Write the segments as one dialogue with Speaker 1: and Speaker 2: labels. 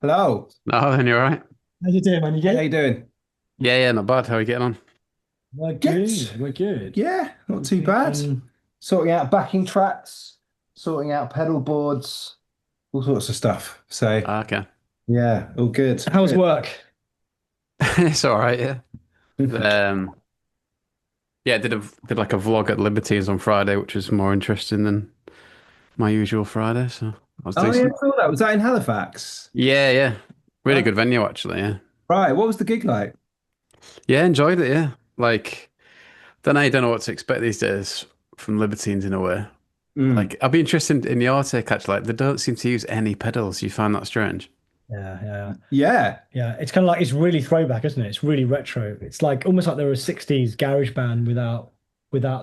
Speaker 1: Hello.
Speaker 2: No, then you're all right.
Speaker 3: How you doing, man? You
Speaker 1: How
Speaker 3: good?
Speaker 1: you doing?
Speaker 2: Yeah, yeah, not bad. How are you getting on?
Speaker 3: We're
Speaker 1: Yes.
Speaker 3: good. We're good.
Speaker 1: Yeah, not too
Speaker 3: We,
Speaker 1: bad.
Speaker 3: um,
Speaker 1: Sorting out backing tracks, sorting out pedal boards, all sorts of stuff. So
Speaker 2: Ah, okay.
Speaker 1: yeah, all good.
Speaker 3: how's
Speaker 1: Good.
Speaker 3: work?
Speaker 2: It's all right, yeah. Um, yeah, did like a vlog at Liberties on Friday, which was more interesting than my usual Friday, so that was
Speaker 1: Oh yeah,
Speaker 2: decent.
Speaker 1: I saw that. Was that in Halifax?
Speaker 2: Yeah, yeah. Really
Speaker 1: Uh,
Speaker 2: good venue actually, yeah.
Speaker 1: right. What was the gig like?
Speaker 2: Yeah, enjoyed it, yeah. Like, then I don't know what to expect these days from Libertines in a way.
Speaker 1: Mm.
Speaker 2: Like, I'd be interested in your take actually. Like, they don't seem to use any pedals. You find that strange?
Speaker 3: Yeah, yeah,
Speaker 1: Yeah.
Speaker 3: yeah. It's kind of like it's really throwback, isn't it? It's really retro. It's like almost like they're a '60s garage band without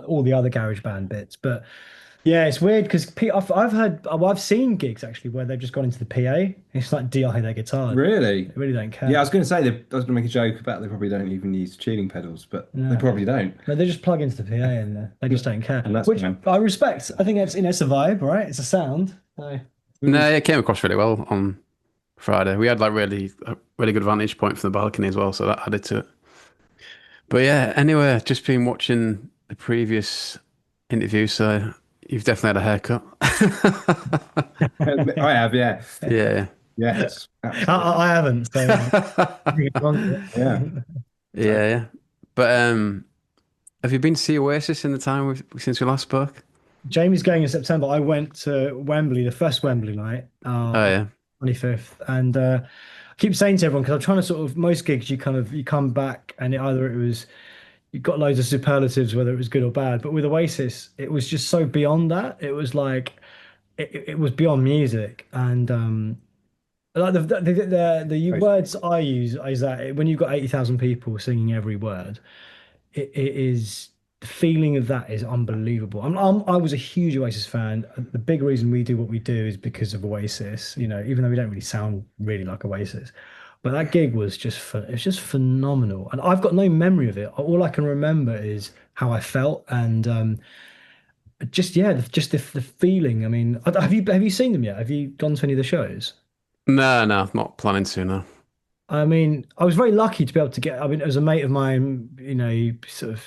Speaker 3: all the other garage band bits. But yeah, it's weird because I've heard I've seen gigs actually where they've just gone into the PA. It's like DI their guitar.
Speaker 1: Really?
Speaker 3: They really don't
Speaker 1: Yeah, I
Speaker 3: care.
Speaker 1: was going to say I was going to make a joke about they probably don't even use tuning pedals, but they
Speaker 3: No,
Speaker 1: probably don't,
Speaker 3: no, they just plug into the PA and they just don't care,
Speaker 1: and that's
Speaker 3: which
Speaker 1: fine.
Speaker 3: I respect. I think it's a vibe, right? It's a sound. So.
Speaker 1: Mm.
Speaker 2: No, it came across really well on Friday. We had like a really good vantage point from the balcony as well, so that added to it. But yeah, anyway, just been watching the previous interview, so you've definitely had a haircut.
Speaker 1: I have, yeah.
Speaker 2: Yeah.
Speaker 1: Yes,
Speaker 3: I,
Speaker 1: absolutely.
Speaker 3: I I haven't, so
Speaker 1: Yeah. So
Speaker 2: Yeah, yeah. But have you been to see Oasis in the time since we last spoke?
Speaker 3: Jamie's going in September. I went to Wembley, the first Wembley night,
Speaker 2: Oh yeah.
Speaker 3: 25th, and I keep saying to everyone because I'm trying to sort of most gigs you come back and either it was you got loads of superlatives whether it was good or bad, but with Oasis it was just so beyond that. It was like it was beyond music and like the words I use is that when you've got 80,000 people singing every word. It is the feeling of that is unbelievable. I was a huge Oasis fan. The big reason we do what we do is because of Oasis, even though we don't really sound really like Oasis. But that gig was it was just phenomenal. And I've got no memory of it. All I can remember is how I felt and just yeah, the feeling. I mean, have you seen them yet? Have you gone to any of the shows?
Speaker 2: No, no, I'm not planning to now.
Speaker 3: I mean, I was very lucky to be able to get. I mean, as a mate of mine, he sort of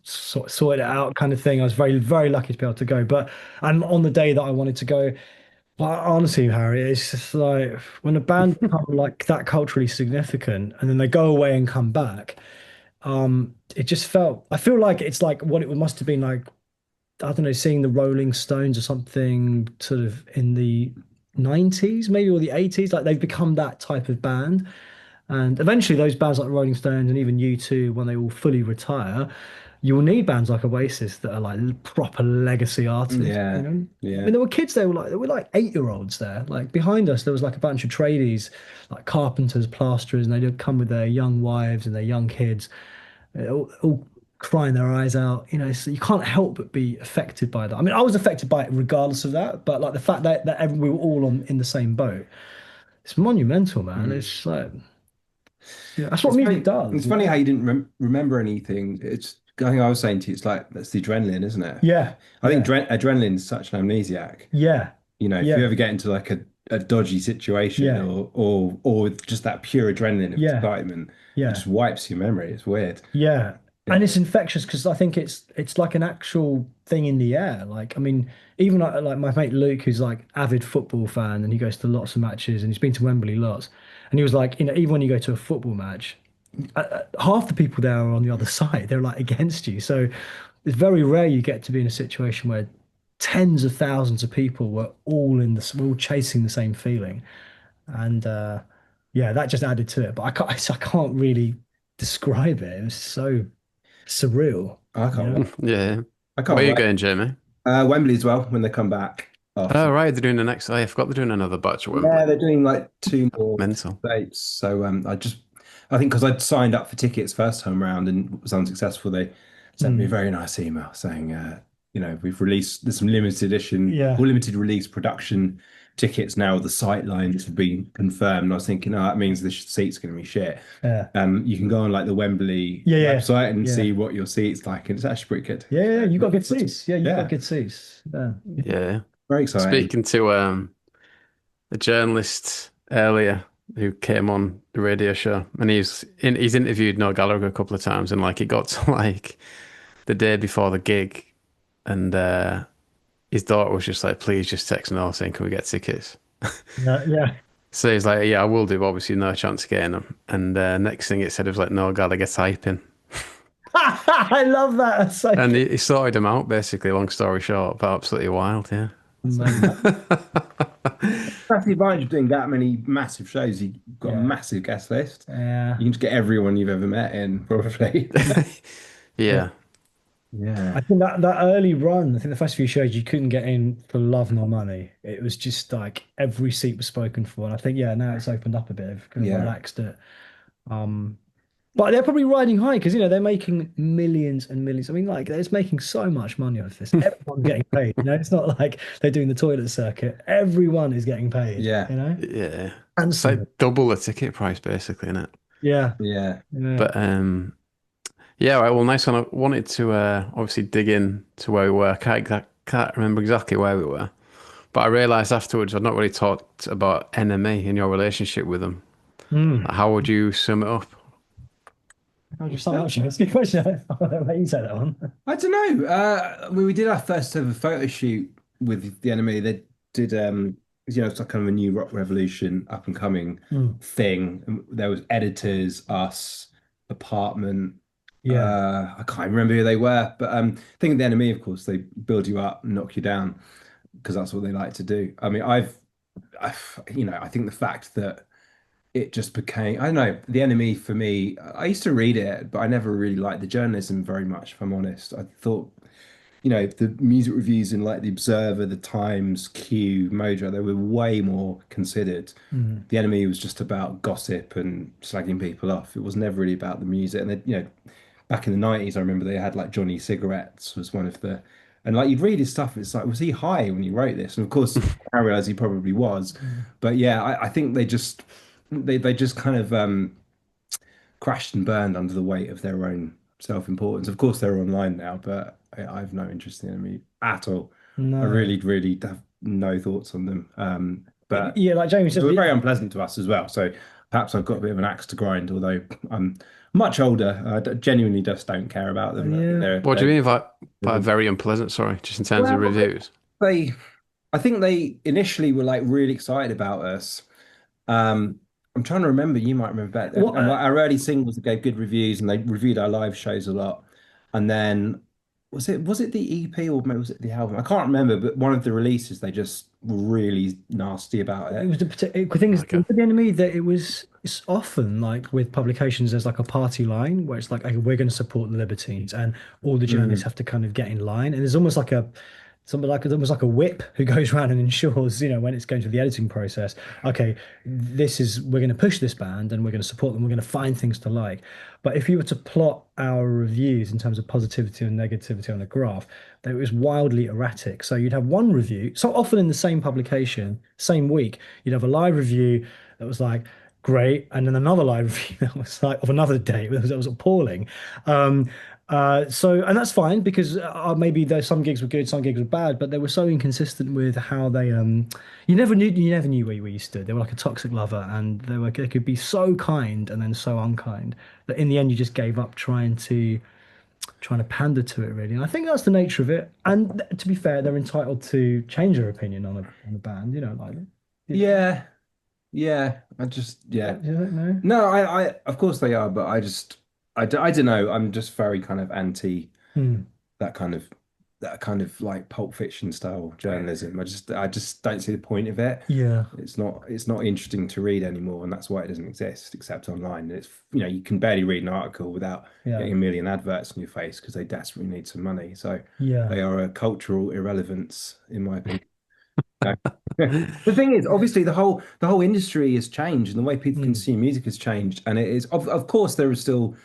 Speaker 3: sorted it out, kind of thing. I was very, very lucky to be able to go. But and on the day that I wanted to go, but honestly, Harry, it's just like when a band become like that culturally significant, and then they go away and come back. It just felt. I feel like it's like what it must have been like. I don't know, seeing the Rolling Stones or something, sort of in the '90s, maybe or the '80s. Like they've become that type of band. And eventually, those bands like Rolling Stones and even U2, when they all fully retire, you will need bands like Oasis that are like proper legacy artists.
Speaker 1: yeah,
Speaker 3: I mean,
Speaker 1: yeah.
Speaker 3: there were kids there were like 8-year-olds there. Like behind us, there was like a bunch of tradies, like carpenters, plasterers, and they'd come with their young wives and their young kids, all crying their eyes out. So you can't help but be affected by that. I mean, I was affected by it regardless of that, but like the fact that we were all in the same boat, it's monumental, man.
Speaker 1: Mm.
Speaker 3: It's like. Yeah, that's what
Speaker 1: It's
Speaker 3: music
Speaker 1: funny.
Speaker 3: does,
Speaker 1: It's
Speaker 3: you
Speaker 1: funny
Speaker 3: know?
Speaker 1: how you didn't remember anything. It's I think I was saying to you, it's like that's the adrenaline, isn't it?
Speaker 3: Yeah,
Speaker 1: I think
Speaker 3: yeah,
Speaker 1: adrenaline is such an amnesiac.
Speaker 3: yeah,
Speaker 1: If you
Speaker 3: yeah,
Speaker 1: ever get into like a dodgy situation
Speaker 3: yeah,
Speaker 1: or with just that pure adrenaline of
Speaker 3: yeah,
Speaker 1: excitement, it
Speaker 3: yeah,
Speaker 1: just wipes your memory. It's weird.
Speaker 3: yeah.
Speaker 1: Yeah.
Speaker 3: And it's infectious because I think it's like an actual thing in the air. Like, I mean, even like my mate Luke, who's like avid football fan, and he goes to lots of matches, and he's been to Wembley lots, and he was like, even when you go to a football match, half the people there are on the other side. They're like against you. So it's very rare you get to be in a situation where tens of thousands of people were all chasing the same feeling. And yeah, that just added to it. But I can't really describe it. It was so surreal,
Speaker 1: I
Speaker 3: you
Speaker 1: can't
Speaker 3: know?
Speaker 1: wait.
Speaker 2: Yeah.
Speaker 1: I
Speaker 2: Where
Speaker 1: can't
Speaker 2: are you
Speaker 1: wait.
Speaker 2: going, Jamie?
Speaker 1: Wembley as well when they come back
Speaker 2: Oh,
Speaker 1: after.
Speaker 2: right, they're doing the next. I forgot they're doing another batch at Wembley.
Speaker 1: Yeah, they're doing like two more
Speaker 2: Mental.
Speaker 1: dates. So I think because I'd signed up for tickets first time around and was unsuccessful, they sent me a
Speaker 3: Mm.
Speaker 1: very nice email saying, we've released there's some limited edition or
Speaker 3: Yeah,
Speaker 1: limited release production tickets now. The sight lines have been confirmed. And I was thinking, oh, that means the seat's going to be shit.
Speaker 3: yeah,
Speaker 1: You can go on like the Wembley
Speaker 3: yeah, yeah,
Speaker 1: website and see
Speaker 3: yeah.
Speaker 1: what your seat's like, and it's actually pretty good.
Speaker 3: Yeah, yeah,
Speaker 1: So,
Speaker 3: you got good seats. Yeah, you got
Speaker 1: yeah,
Speaker 3: good seats. Yeah.
Speaker 2: Yeah.
Speaker 1: very exciting.
Speaker 2: Speaking to a journalist earlier, who came on the radio show, and he's interviewed Noel Gallagher a couple of times, and like it got to like the day before the gig, and his daughter was just like, "Please just text Noel saying, can we get tickets?"
Speaker 3: Yeah, yeah.
Speaker 2: So he's like, "Yeah, I will do. But obviously, no chance of getting them." And next thing it said it was like Noel Gallagher typing,
Speaker 3: I love that. That's so
Speaker 2: and
Speaker 3: good.
Speaker 2: he sorted him out basically. Long story short, but absolutely wild, yeah.
Speaker 3: Amazing.
Speaker 1: That's the advantage of doing that many massive shows. You've got a
Speaker 3: Yeah.
Speaker 1: massive guest list.
Speaker 3: Yeah.
Speaker 1: You can just get everyone you've ever met in, probably.
Speaker 3: Yeah.
Speaker 2: Yeah,
Speaker 1: Yeah.
Speaker 3: I think that early run, I think the first few shows you couldn't get in for love nor money. It was just like every seat was spoken for. And I think, yeah, now it's opened up a bit. They've kind of
Speaker 1: Yeah.
Speaker 3: relaxed it. Um, but they're probably riding high because, they're making millions and millions. I mean, like, they're just making so much money off this. Everyone's getting paid. It's not like they're doing the toilet circuit. Everyone is getting paid,
Speaker 1: Yeah.
Speaker 2: yeah. It's
Speaker 3: handsomely.
Speaker 2: like double the ticket price basically, isn't it?
Speaker 3: Yeah.
Speaker 1: Yeah.
Speaker 3: Yeah.
Speaker 2: But yeah, right, well, nice one. I wanted to obviously dig in to where we were. Can't remember exactly where we were, but I realised afterwards I'd not really talked about NME and your relationship with them.
Speaker 3: Hmm.
Speaker 2: How would you sum it up?
Speaker 3: I'll just start out. It's a good question. I'll let you say that one.
Speaker 1: I don't know. We did our first ever photo shoot with the enemy. They did, it's like kind of a new rock revolution, up and coming
Speaker 3: Hmm.
Speaker 1: thing. And there was editors, us, apartment.
Speaker 3: Yeah.
Speaker 1: I can't remember who they were, but thing with the enemy, of course, they build you up and knock you down because that's what they like to do. I mean, I think the fact that it just became, I don't know, the enemy for me. I used to read it, but I never really liked the journalism very much, if I'm honest. I thought, the music reviews in like the Observer, the Times, Q, Mojo, they were way more considered.
Speaker 3: Hmm.
Speaker 1: The enemy was just about gossip and slagging people off. It was never really about the music. And they, back in the 90s, I remember they had like Johnny Cigarettes was one of the, and like you'd read his stuff, it's like, was he high when he wrote this? And of course, I realize he probably was. But yeah, I think they just kind of crashed and burned under the weight of their own self-importance. Of course, they're online now, but I have no interest in them at all. I
Speaker 3: No.
Speaker 1: really, really have no thoughts on them. But
Speaker 3: Yeah, like Jamie
Speaker 1: they
Speaker 3: said,
Speaker 1: were very unpleasant to us as well. So perhaps I've got a bit of an axe to grind, although I'm much older. Genuinely just don't care about them. I think
Speaker 3: yeah.
Speaker 2: What do you mean by
Speaker 1: they're
Speaker 2: very unpleasant? Sorry, just in terms of
Speaker 1: well,
Speaker 2: reviews.
Speaker 1: they, I think they initially were like really excited about us. I'm trying to remember. You might remember better.
Speaker 3: What?
Speaker 1: And like our early singles that gave good reviews, and they reviewed our live shows a lot. And then was it the EP or maybe was it the album? I can't remember. But one of the releases, they just were really nasty about
Speaker 3: It
Speaker 1: it.
Speaker 3: was the particular thing is
Speaker 2: Okay.
Speaker 3: with the enemy that it's often like with publications there's like a party line where it's like okay, we're going to support the libertines and all the journalists
Speaker 1: Mm,
Speaker 3: have to kind of get in line and there's almost like a something like almost like a whip who goes around and ensures when it's going through the editing process okay this is we're going to push this band and we're going to support them we're going to find things to like but if you were to plot our reviews in terms of positivity and negativity on a graph it was wildly erratic. So you'd have one review, so often in the same publication, same week, you'd have a live review that was like great, and then another live review that was like of another day that was appalling. Um, and that's fine because maybe there's some gigs were good, some gigs were bad, but they were so inconsistent with how they you never knew where you stood. They were like a toxic lover, and they could be so kind and then so unkind that in the end you just gave up trying to pander to it really. And I think that's the nature of it. And to be fair, they're entitled to change their opinion on a band, like
Speaker 1: yeah, yeah. Yeah.
Speaker 3: you don't know.
Speaker 1: No, of course they are, but I don't know. I'm just very kind of anti
Speaker 3: Hmm.
Speaker 1: that kind of that kind of like Pulp Fiction style journalism. I just don't see the point of it.
Speaker 3: Yeah.
Speaker 1: It's not interesting to read anymore, and that's why it doesn't exist except online. It's you can barely read an article without
Speaker 3: Yeah.
Speaker 1: getting a million adverts in your face because they desperately need some money. So
Speaker 3: Yeah.
Speaker 1: they are a cultural irrelevance, in my opinion. No. The thing is, obviously, the whole industry has changed, and the way people
Speaker 3: Hmm.
Speaker 1: consume music has changed. And it is, of course, there are still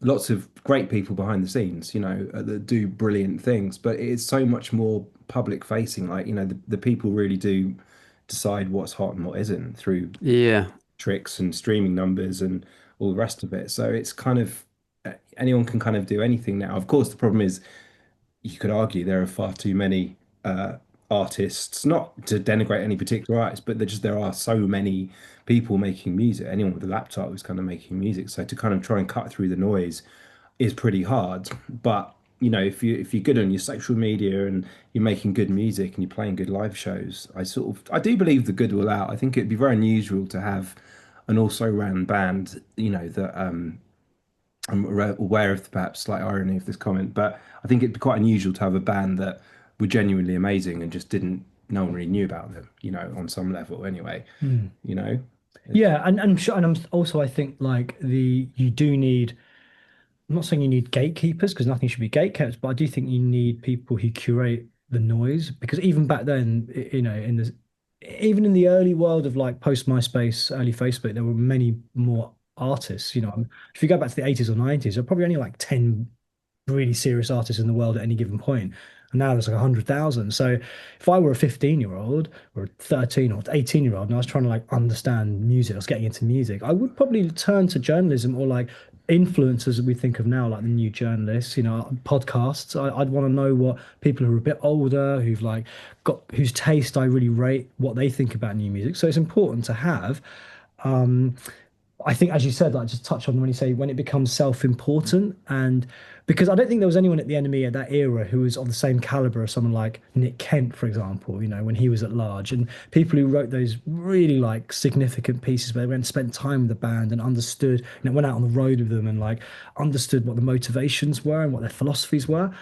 Speaker 1: lots of great people behind the scenes, that do brilliant things, but it is so much more public facing. Like, the people really do decide what's hot and what isn't through
Speaker 2: Yeah,
Speaker 1: tricks and streaming numbers and all the rest of it. So it's kind of anyone can kind of do anything now. Of course, the problem is you could argue there are far too many. artists, not to denigrate any particular artist, but there are so many people making music. Anyone with a laptop is kind of making music. So to kind of try and cut through the noise is pretty hard. But if you're good on your social media and you're making good music and you're playing good live shows, I do believe the good will out. I think it'd be very unusual to have an also ran band, that I'm aware of the perhaps slight irony of this comment, but I think it'd be quite unusual to have a band that were genuinely amazing and just didn't no one really knew about them, on some level anyway.
Speaker 3: Mm.
Speaker 1: You know?
Speaker 3: Yeah, and sure, and also I think like the you do need. I'm not saying you need gatekeepers because nothing should be gatekept, but I do think you need people who curate the noise because even back then, in the even in the early world of like post MySpace, early Facebook, there were many more artists. If you go back to the 80s or 90s, there were probably only like 10 really serious artists in the world at any given point. And now there's like 100,000. So if I were a 15-year-old or a 13 or 18-year-old and I was trying to like understand music, I was getting into music, I would probably turn to journalism or like influencers that we think of now, like the new journalists, podcasts. I'd want to know what people who are a bit older, who've like got whose taste I really rate, what they think about new music. So it's important to have. Um, I think, as you said, like just touch on when you say when it becomes self-important, and because I don't think there was anyone at the NME at that era who was of the same caliber as someone like Nick Kent, for example, when he was at large, and people who wrote those really like significant pieces where they went and spent time with the band and understood, went out on the road with them and like understood what the motivations were and what their philosophies were,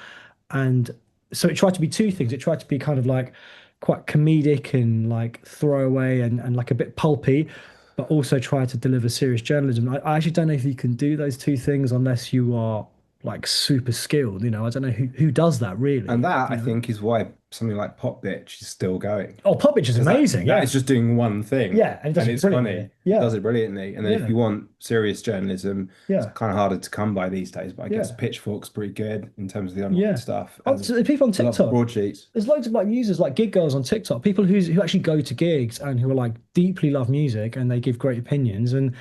Speaker 3: and so it tried to be two things. It tried to be kind of like quite comedic and like throwaway and like a bit pulpy, but also try to deliver serious journalism. I actually don't know if you can do those two things unless you are like super skilled. I don't know who does that
Speaker 1: And
Speaker 3: really.
Speaker 1: that I think is why something like Pop Bitch is still going.
Speaker 3: Oh, Pop Bitch is
Speaker 1: Because that
Speaker 3: amazing.
Speaker 1: that
Speaker 3: Yeah,
Speaker 1: is just doing one thing,
Speaker 3: yeah, and it does
Speaker 1: and
Speaker 3: it
Speaker 1: it's
Speaker 3: brilliantly.
Speaker 1: funny.
Speaker 3: Yeah,
Speaker 1: Does it brilliantly. And then if
Speaker 3: yeah,
Speaker 1: you want serious journalism, it's
Speaker 3: yeah,
Speaker 1: kind of harder to come by these days. But I guess
Speaker 3: yeah,
Speaker 1: Pitchfork's pretty good in terms of the online
Speaker 3: yeah.
Speaker 1: stuff,
Speaker 3: Oh,
Speaker 1: as
Speaker 3: so the people on
Speaker 1: a lot of the
Speaker 3: TikTok.
Speaker 1: broadsheets.
Speaker 3: There's loads of like users like gig girls on TikTok, people who actually go to gigs and who are like deeply love music and they give great opinions and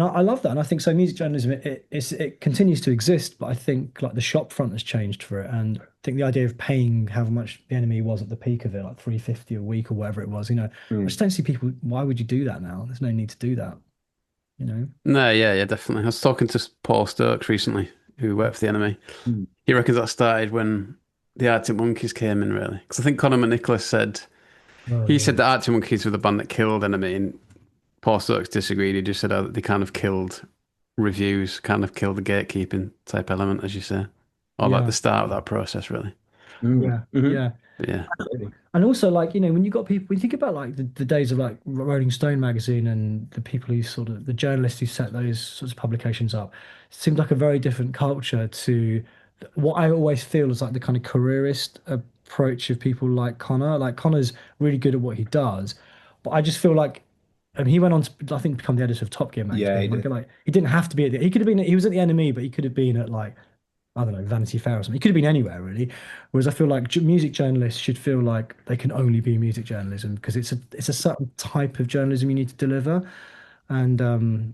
Speaker 3: I love that. And I think so. Music journalism, it continues to exist, but I think like the shop front has changed for it. And I think the idea of paying how much the enemy was at the peak of it, like 350 a week or whatever it was, I
Speaker 1: Mm.
Speaker 3: just don't see people. Why would you do that now? There's no need to do that, you know?
Speaker 2: No, yeah, yeah, definitely. I was talking to Paul Stokes recently, who worked for the NME.
Speaker 1: Mm.
Speaker 2: He reckons that started when the Arctic Monkeys came in, really. Because I think Conor McNicholas said
Speaker 3: Oh
Speaker 2: he
Speaker 3: yeah.
Speaker 2: said that Arctic Monkeys were the band that killed NME, and Paul Stokes disagreed. He just said they kind of killed reviews, kind of killed the gatekeeping type element, as you say, or like the
Speaker 3: Yeah.
Speaker 2: start of that process, really.
Speaker 1: Mm.
Speaker 3: Yeah.
Speaker 1: Hmm.
Speaker 3: Yeah.
Speaker 2: But yeah,
Speaker 3: And also, like, when you got people, when you think about like the days of like Rolling Stone magazine and the people who sort of the journalists who set those sorts of publications up, it seemed like a very different culture to what I always feel is like the kind of careerist approach of people like Connor. Like Connor's really good at what he does, but I just feel like he went on to I think become the editor of Top Gear
Speaker 1: Yeah, he
Speaker 3: magazine.
Speaker 1: did.
Speaker 3: Like he didn't have to be at he could have been he was at the NME, but he could have been at like I don't know, Vanity Fair or something. It could have been anywhere really. Whereas I feel like music journalists should feel like they can only be music journalism because it's a certain type of journalism you need to deliver, and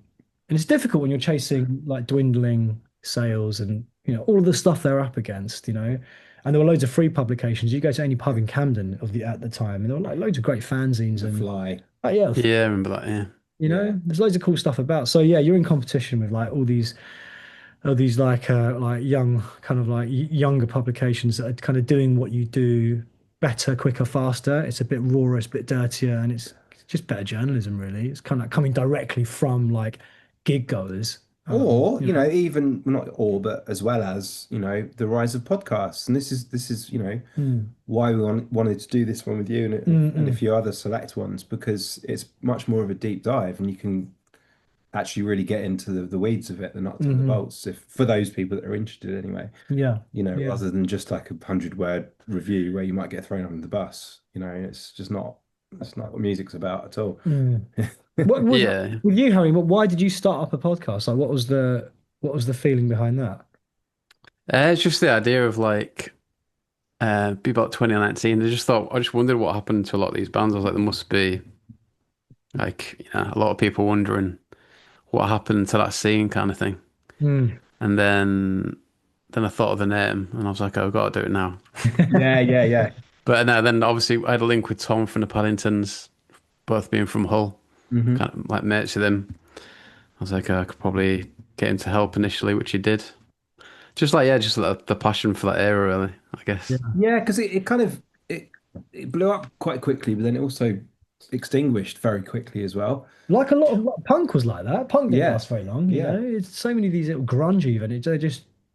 Speaker 3: it's difficult when you're chasing like dwindling sales and all of the stuff they're up against. And there were loads of free publications. You go to any pub in Camden at the time, and there were like loads of great fanzines
Speaker 1: The
Speaker 3: and
Speaker 1: Fly.
Speaker 3: yeah,
Speaker 2: yeah, I remember that. Yeah,
Speaker 1: Yeah.
Speaker 3: there's loads of cool stuff about. So yeah, you're in competition with like all these like young kind of like younger publications that are kind of doing what you do better, quicker, faster. It's a bit rawer, it's a bit dirtier, and it's just better journalism, really. It's kind of like coming directly from like gig goers.
Speaker 1: Or, even well, not or, but as well as, the rise of podcasts. And this is,
Speaker 3: Mm,
Speaker 1: why wanted to do this one with you and a
Speaker 3: mm,
Speaker 1: few other select ones, because it's much more of a deep dive and you can actually really get into the weeds of it, the nuts and the
Speaker 3: mm,
Speaker 1: bolts, if for those people that are interested anyway,
Speaker 3: yeah, yeah.
Speaker 1: rather than just like 100-word review where you might get thrown under the bus. It's just not that's not what music's about at all.
Speaker 3: Mm. What was
Speaker 2: yeah.
Speaker 3: with you, Harry? Why did you start up a podcast? Like, what was the feeling behind that?
Speaker 2: It's just the idea of like be about 2019. I just wondered what happened to a lot of these bands. I was like, there must be like a lot of people wondering what happened to that scene kind of thing.
Speaker 3: Mm.
Speaker 2: And then I thought of the name, and I was like, oh, I've got to do it now.
Speaker 1: Yeah, yeah, yeah.
Speaker 2: But no, then obviously I had a link with Tom from the Paddingtons, both being from Hull,
Speaker 1: Hmm.
Speaker 2: kind of like mates with him. I was like, I could probably get him to help initially, which he did. Just like, yeah, just the passion for that era, really, I
Speaker 3: Yeah.
Speaker 2: guess.
Speaker 1: Yeah, because it kind of it blew up quite quickly, but then it also extinguished very quickly as well.
Speaker 3: Like a lot of punk was like that. Punk didn't
Speaker 1: Yeah,
Speaker 3: last very long, you
Speaker 1: yeah,
Speaker 3: know. It's so many of these little grunge even.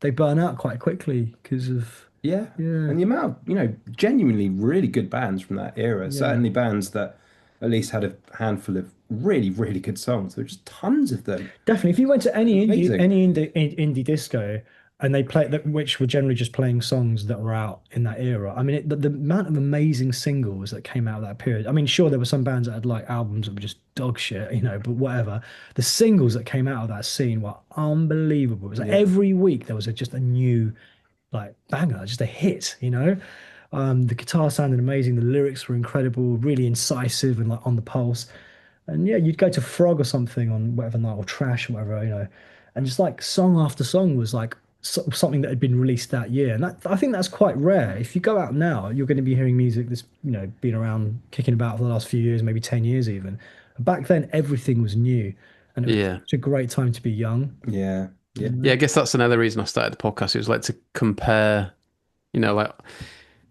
Speaker 3: They burn out quite quickly because of
Speaker 1: yeah.
Speaker 3: yeah,
Speaker 1: And the amount of, genuinely really good bands from that era,
Speaker 3: yeah.
Speaker 1: certainly bands that at least had a handful of really, really good songs. There were just tons of them.
Speaker 3: Definitely. If you went to
Speaker 1: Amazing.
Speaker 3: any indie disco and they played that, which were generally just playing songs that were out in that era. I mean, the amount of amazing singles that came out of that period. I mean, sure, there were some bands that had like albums that were just dog shit, you know, but whatever. The singles that came out of that scene were unbelievable. It was like
Speaker 1: Yeah.
Speaker 3: every week there was just a new like banger, just a hit, you know. The guitar sounded amazing, the lyrics were incredible, really incisive and like on the pulse. And yeah, you'd go to Frog or something on whatever night or Trash or whatever, you know, and just like song after song was like something that had been released that year. And that, I think that's quite rare. If you go out now, you're going to be hearing music that's, you know, been around kicking about for the last few years, maybe 10 years even. Back then, everything was new and it was
Speaker 2: Yeah.
Speaker 3: such a great time to be young.
Speaker 1: Yeah.
Speaker 3: You
Speaker 1: Yeah.
Speaker 2: Yeah, I
Speaker 3: know?
Speaker 2: guess that's another reason I started the podcast. It was like to compare, like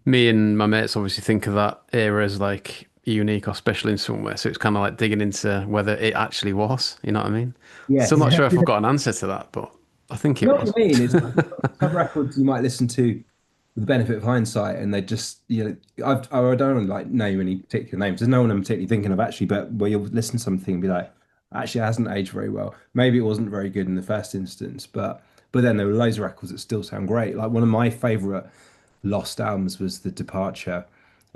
Speaker 2: me and my mates obviously think of that era as like unique or special in some way. So it's kind of like digging into whether it actually was, you know what I mean? Still not
Speaker 1: Yes.
Speaker 2: sure if I've
Speaker 3: Yeah.
Speaker 2: got an answer to that, but I think
Speaker 1: You
Speaker 2: it
Speaker 1: know what
Speaker 2: was.
Speaker 1: I mean? It's like some records you might listen to with the benefit of hindsight, and they just, I don't like name any particular names. There's no one I'm particularly thinking of actually, but where you'll listen to something and be like, actually, it hasn't aged very well. Maybe it wasn't very good in the first instance, but then there were loads of records that still sound great. Like one of my favorite lost albums was The Departure.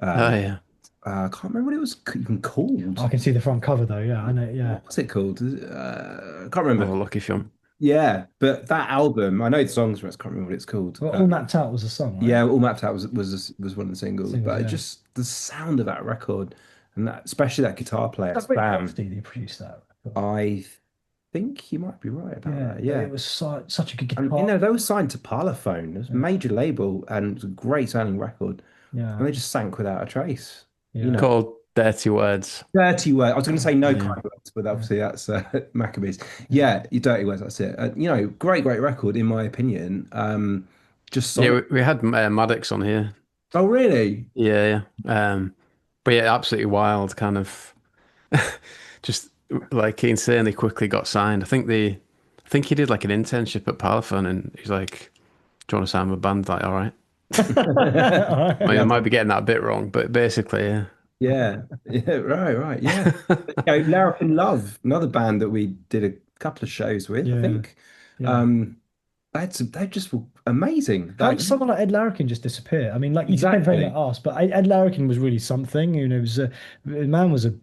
Speaker 2: Oh
Speaker 1: Um,
Speaker 2: yeah.
Speaker 1: I can't remember what it was even
Speaker 3: I
Speaker 1: called.
Speaker 3: can see the front cover though. Yeah, I know. Yeah.
Speaker 1: What was it called? I can't
Speaker 2: Oh,
Speaker 1: remember.
Speaker 2: lucky film.
Speaker 1: Yeah, but that album, I know the songs, but I can't remember what it's called.
Speaker 3: Well, All Mapped Out was a song, right?
Speaker 1: Yeah, All Mapped Out was one of the singles,
Speaker 3: Singles,
Speaker 1: but it
Speaker 3: yeah.
Speaker 1: just the sound of that record and that, especially that guitar player,
Speaker 3: That Rick
Speaker 1: Sam.
Speaker 3: Astley that produced that record.
Speaker 1: I think you might be right about
Speaker 3: Yeah,
Speaker 1: that.
Speaker 3: but
Speaker 1: Yeah,
Speaker 3: it was such a good
Speaker 1: and
Speaker 3: guitar.
Speaker 1: they were signed to Parlophone. It was a
Speaker 3: Yeah,
Speaker 1: major label and it was a great sounding record,
Speaker 3: yeah,
Speaker 1: and they just sank without a trace. You
Speaker 3: yeah.
Speaker 1: know,
Speaker 2: Called Dirty Words.
Speaker 1: Dirty Words. I was going to say No
Speaker 2: Yeah.
Speaker 1: Kind Words, but
Speaker 3: Yeah,
Speaker 1: obviously that's Maccabees.
Speaker 3: yeah.
Speaker 1: Yeah, your Dirty Words. That's it. Great, great record in my opinion. Just
Speaker 2: Yeah,
Speaker 1: sonic.
Speaker 2: we had Maddox on here.
Speaker 1: Oh, really?
Speaker 2: Yeah, yeah. But yeah, absolutely wild, kind of just like he insanely quickly got signed. I think he did like an internship at Parlophone and he's like, do you want to sign with a band? Like, all right. I
Speaker 1: Yeah,
Speaker 2: might be getting that a bit wrong, but basically, yeah.
Speaker 1: yeah, yeah, right, right, yeah. Larapin Love, another band that we did a couple of shows with, I
Speaker 3: Yeah,
Speaker 1: think.
Speaker 3: yeah.
Speaker 1: Um, they just were amazing.
Speaker 3: How
Speaker 1: Like
Speaker 3: does someone like Ed Larrikin just disappear? I mean, like you said, very like
Speaker 1: exactly.
Speaker 3: us, but Ed Larrikin was really something. You know, the man was a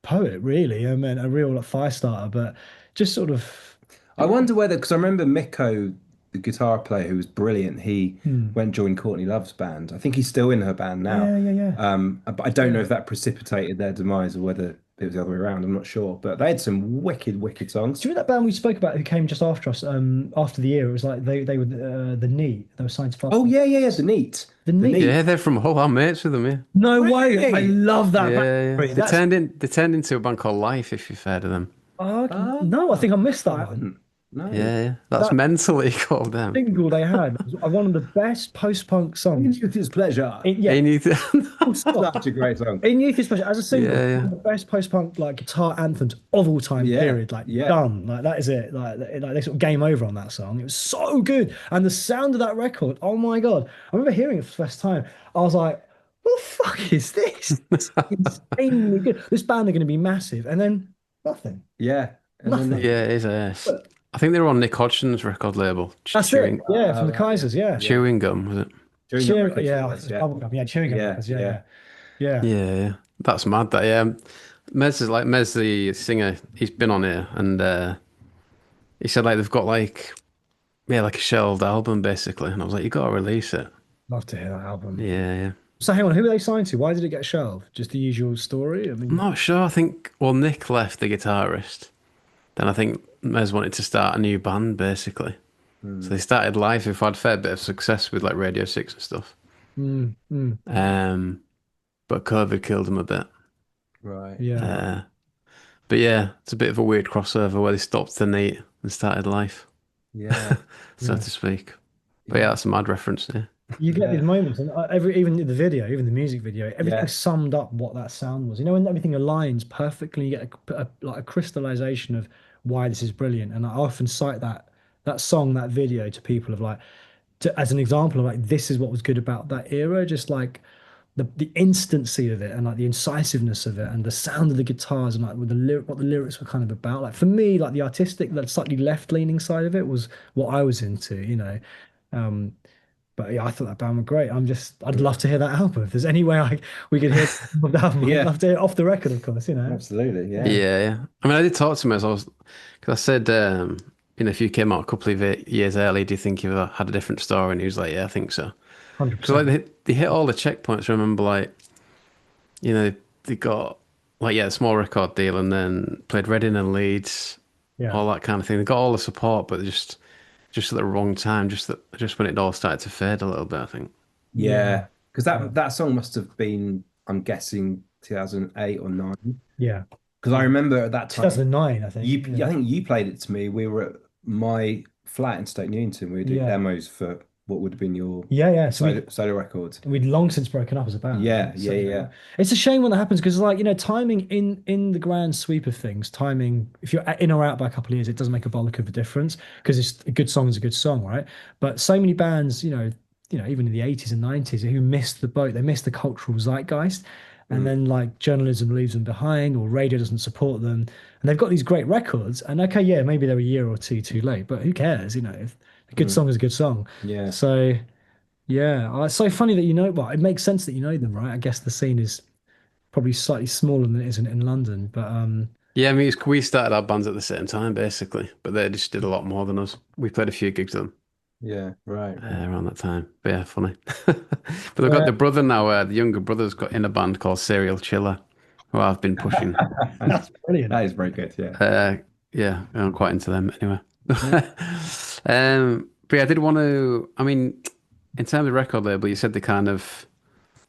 Speaker 3: poet, really. I mean, a real like, fire starter, but just sort of,
Speaker 1: I wonder whether because I remember Mikko, the guitar player who was brilliant, he
Speaker 3: hmm.
Speaker 1: went and joined Courtney Love's band. I think he's still in her band now.
Speaker 3: Yeah, yeah, yeah,
Speaker 1: But I don't
Speaker 3: yeah.
Speaker 1: know if that precipitated their demise or whether it was the other way around. I'm not sure. But they had some wicked, wicked songs.
Speaker 3: Do you remember that band we spoke about who came just after us? After the year, it was like they were the Neat. They were signed to
Speaker 1: Oh
Speaker 3: Fast.
Speaker 1: yeah, yeah, yeah. The Neat,
Speaker 3: The
Speaker 1: the
Speaker 3: Neat.
Speaker 1: Neat.
Speaker 2: Yeah, they're from Hull. I'm mates with them, yeah.
Speaker 3: No way! I
Speaker 1: Really?
Speaker 3: love that band.
Speaker 2: Yeah, yeah.
Speaker 3: Sorry, That's
Speaker 2: They turned into a band called Life, if you've heard of them.
Speaker 3: no, I think I missed that
Speaker 1: I
Speaker 3: one.
Speaker 1: haven't. No.
Speaker 2: Yeah, yeah. That's
Speaker 3: That
Speaker 2: mentally called them.
Speaker 3: single they had was one of the best post-punk songs.
Speaker 1: With his pleasure.
Speaker 3: Yeah,
Speaker 2: You need to...
Speaker 3: full stop.
Speaker 1: Such a great song.
Speaker 3: In Youth Especially as a single,
Speaker 2: Yeah,
Speaker 3: one
Speaker 2: yeah.
Speaker 3: of the best post-punk like guitar anthems of all time,
Speaker 1: Yeah,
Speaker 3: period. Like
Speaker 1: yeah.
Speaker 3: done. Like that is it. Like they sort of game over on that song. It was so good. And the sound of that record, oh my God. I remember hearing it for the first time. I was like, what the fuck is this? It's insanely good. This band are going to be massive. And then nothing.
Speaker 1: Yeah. And then
Speaker 3: Nothing.
Speaker 2: Yeah, it is. Yes.
Speaker 3: But
Speaker 2: I think they were on Nick Hodgson's record label.
Speaker 3: that's it. Yeah, from the
Speaker 1: right,
Speaker 3: Kaisers, yeah.
Speaker 1: yeah.
Speaker 2: Chewing Gum, was it?
Speaker 1: During the
Speaker 3: Cheering,
Speaker 1: records, it
Speaker 3: yeah,
Speaker 1: was, yeah.
Speaker 3: bubblegum, yeah, chewing gum
Speaker 1: Yeah,
Speaker 3: records, yeah,
Speaker 1: yeah.
Speaker 3: yeah, yeah.
Speaker 2: Yeah, yeah. That's mad. That yeah. Mez, the singer. He's been on here, and he said like they've got like like a shelved album basically, and I was like, you got to release it.
Speaker 3: Love to hear that album.
Speaker 2: Yeah, yeah.
Speaker 3: So hang on, who were they signed to? Why did it get shelved? Just the usual story? I
Speaker 2: I'm
Speaker 3: mean,
Speaker 2: not sure. I think Nick left the guitarist. Then I think Mez wanted to start a new band basically. So they started live. Who've had a fair bit of success with like Radio 6 and stuff.
Speaker 3: mm, mm.
Speaker 2: Um, but COVID killed them a bit.
Speaker 1: Right.
Speaker 3: Yeah.
Speaker 2: Uh, but yeah, it's a bit of a weird crossover where they stopped the NEAT and started life,
Speaker 1: Yeah.
Speaker 2: so
Speaker 3: Yeah.
Speaker 2: to speak. But yeah,
Speaker 1: Yeah.
Speaker 2: that's a mad reference. Yeah,
Speaker 3: You get these
Speaker 1: Yeah.
Speaker 3: moments, and even the video, even the music video, everything
Speaker 1: Yeah.
Speaker 3: summed up what that sound was. You know, when everything aligns perfectly, you get like a crystallization of why this is brilliant. And I often cite that song, that video to people of like, as an example of like, this is what was good about that era. Just like the instancy of it, and like the incisiveness of it, and the sound of the guitars, and like with what the lyrics were kind of about. Like for me, like the artistic, that slightly left-leaning side of it was what I was into. You know. Um, but yeah, I thought that band were great. I'd love
Speaker 1: Mm.
Speaker 3: to hear that album. If there's any way we could hear the album, I'd
Speaker 1: Yeah.
Speaker 3: love to hear it off the record, of course, you know.
Speaker 1: Absolutely. Yeah.
Speaker 2: yeah, yeah. I mean, I did talk to him as I was, because I said, if you came out a couple of years early, do you think you had a different story? And he was like, yeah, I think so. Because like
Speaker 3: 100%.
Speaker 2: they hit all the checkpoints. I remember, like, they got like a small record deal, and then played Reading and Leeds,
Speaker 3: Yeah.
Speaker 2: all that kind of thing. They got all the support, but just at the wrong time, just when it all started to fade a little bit, I think.
Speaker 1: Yeah.
Speaker 3: Yeah.
Speaker 1: Because
Speaker 3: Yeah.
Speaker 1: that song must have been, I'm guessing, 2008 or 9.
Speaker 3: Yeah.
Speaker 1: Because I
Speaker 3: Yeah.
Speaker 1: remember at that time,
Speaker 3: 2009, I think.
Speaker 1: I
Speaker 3: Yeah.
Speaker 1: think you played it to me. We were at my flat in Stoke Newington. We were doing
Speaker 3: Yeah.
Speaker 1: demos for what would have been your
Speaker 3: Yeah. Yeah. So
Speaker 1: solo records.
Speaker 3: we'd long since broken up as a band.
Speaker 1: Yeah. Yeah.
Speaker 3: So, you know,
Speaker 1: Yeah.
Speaker 3: it's a shame when that happens because, like, you know, timing in the grand sweep of things, timing, if you're in or out by a couple of years, it doesn't make a bollock of a difference because it's a good song is a good song, right? But so many bands, even in the 80s and 90s, who missed the boat, they missed the cultural zeitgeist. And
Speaker 1: Mm,
Speaker 3: then, like, journalism leaves them behind, or radio doesn't support them. And they've got these great records. And okay, yeah, maybe they're a year or two too late, but who cares? You know, if a good
Speaker 1: mm,
Speaker 3: song is a good song.
Speaker 1: yeah.
Speaker 3: So. Yeah, it's so funny that well, it makes sense that you know them, right? I guess the scene is probably slightly smaller than it is in London, but
Speaker 2: Yeah, I mean, we started our bands at the same time, basically, but they just did a lot more than us. We played a few gigs with them
Speaker 1: Yeah. Right. Right.
Speaker 2: around that time. But yeah, funny. But they've got
Speaker 3: yeah,
Speaker 2: the brother now, the younger brother's got in a band called Serial Chiller, who I've been pushing.
Speaker 3: that's brilliant.
Speaker 1: That is very good. Yeah.
Speaker 2: Uh, yeah, I'm quite into them anyway.
Speaker 1: Yeah.
Speaker 2: But yeah, I did want to, I mean, in terms of record label, you said they kind of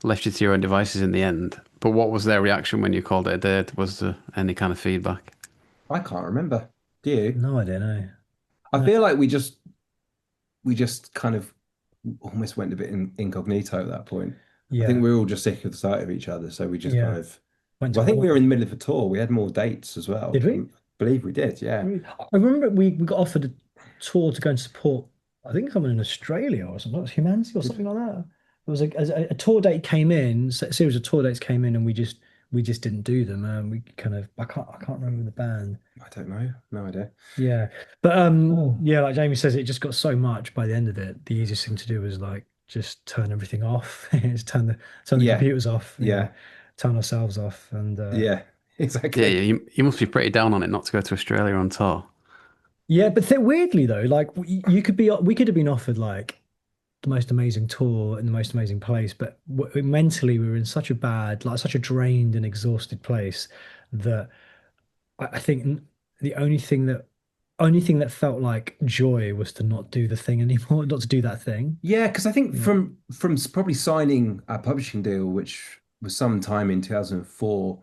Speaker 2: left you to your own devices in the end. But what was their reaction when you called it a day? Was there any kind of feedback?
Speaker 1: I can't remember. Do you?
Speaker 3: No, I don't know.
Speaker 1: I
Speaker 3: No.
Speaker 1: feel like we just kind of almost went a bit incognito at that point. I think
Speaker 3: Yeah,
Speaker 1: we were all just sick of the sight of each other, so we just kind
Speaker 3: yeah.
Speaker 1: of.
Speaker 3: Went to
Speaker 1: Well, I think we
Speaker 3: war.
Speaker 1: were in the middle of a tour. We had more dates as well.
Speaker 3: Did we?
Speaker 1: I believe we did. Yeah.
Speaker 3: I remember we got offered a tour to go and support, I think someone in Australia or something, like Humanity or something like that. There was a tour date came in, a series of tour dates came in, and we just didn't do them. We kind of I can't remember the band.
Speaker 1: I don't know. No idea.
Speaker 3: Yeah. But yeah, like Jamie says, it just got so much by the end of it. The easiest thing to do was like just turn everything off. Just turn the
Speaker 1: Yeah.
Speaker 3: computers off,
Speaker 1: Yeah.
Speaker 3: turn ourselves off. And
Speaker 1: Yeah.
Speaker 2: Yeah,
Speaker 1: Exactly.
Speaker 2: you must be pretty down on it not to go to Australia on tour.
Speaker 3: yeah, but weirdly though, like we could have been offered like the most amazing tour in the most amazing place, but mentally we were in such a bad, like such a drained and exhausted place that I think the only thing that felt like joy was to not do the thing anymore, not to do that thing.
Speaker 1: Yeah, because I think
Speaker 3: You know?
Speaker 1: from probably signing our publishing deal, which was sometime in 2004,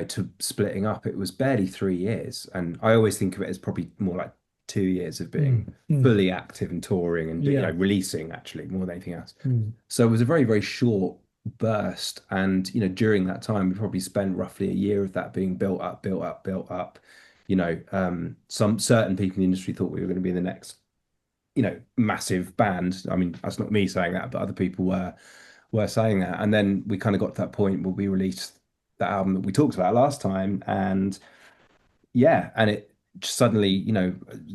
Speaker 1: to splitting up, it was barely 3 years. And I always think of it as probably more like 2 years of being
Speaker 3: Mm, mm,
Speaker 1: fully active and touring and
Speaker 3: yeah.
Speaker 1: releasing actually more than anything else.
Speaker 3: Mm,
Speaker 1: So it was a very, very short burst. And during that time, we probably spent roughly a year of that being built up, built up, built up. Some certain people in the industry thought we were going to be the next, massive band. I mean, that's not me saying that, but other people were saying that. And then we kind of got to that point where we released that album that we talked about last time, and yeah, and it just suddenly,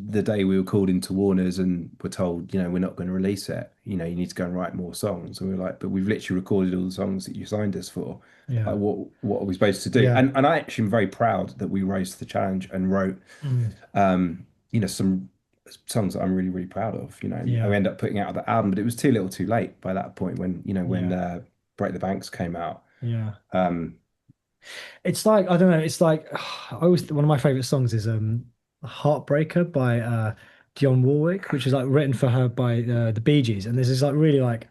Speaker 1: the day we were called into Warner's and were told, we're not going to release it. You need to go and write more songs. And we were like, but we've literally recorded all the songs that you signed us for.
Speaker 3: yeah.
Speaker 1: Like, what are we supposed to do?
Speaker 3: Yeah.
Speaker 1: And I actually am very proud that we rose to the challenge and wrote,
Speaker 3: Mm,
Speaker 1: some songs that I'm really, really proud of. And I
Speaker 3: yeah.
Speaker 1: ended up putting out the album, but it was too little, too late by that point when, when
Speaker 3: Yeah.
Speaker 1: Break the Banks came out.
Speaker 3: Yeah.
Speaker 1: Um,
Speaker 3: It's like I don't know. It's like I always one of my favorite songs is "Heartbreaker" by Dionne Warwick, which is like written for her by the Bee Gees, and this is like really like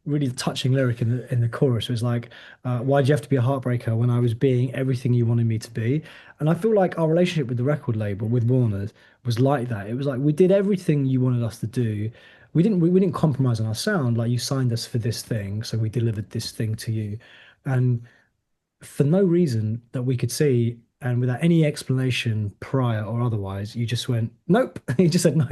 Speaker 3: really touching lyric in the chorus. It was like, "Why'd you have to be a heartbreaker when I was being everything you wanted me to be?" And I feel like our relationship with the record label, with Warner, was like that. It was like we did everything you wanted us to do. We didn't compromise on our sound. Like you signed us for this thing, so we delivered this thing to you. And for no reason that we could see, and without any explanation prior or otherwise, you just went, nope. You just said no.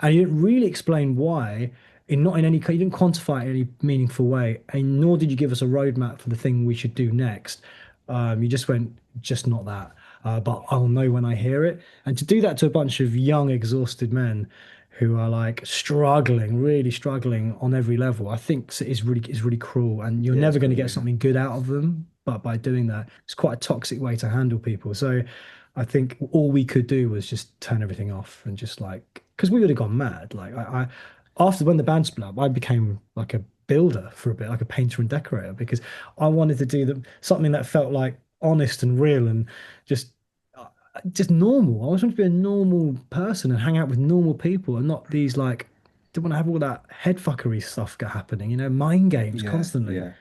Speaker 3: And you didn't really explain why, not in any, you didn't quantify it in any meaningful way, and nor did you give us a roadmap for the thing we should do next. You just went, just not that. But I'll know when I hear it. And to do that to a bunch of young, exhausted men who are like struggling, really struggling on every level, I think is really cruel. And you're
Speaker 1: Yeah, it's
Speaker 3: never going to
Speaker 1: pretty
Speaker 3: get
Speaker 1: rude.
Speaker 3: something good out of them. But by doing that, it's quite a toxic way to handle people. So I think all we could do was just turn everything off and just like, because we would have gone mad. After when the band split up, I became like a builder for a bit, like a painter and decorator, because I wanted to do something that felt like honest and real and just just normal. I was trying to be a normal person and hang out with normal people and not these like didn't want to have all that head fuckery stuff happening, mind games
Speaker 1: Yeah,
Speaker 3: constantly.
Speaker 1: yeah,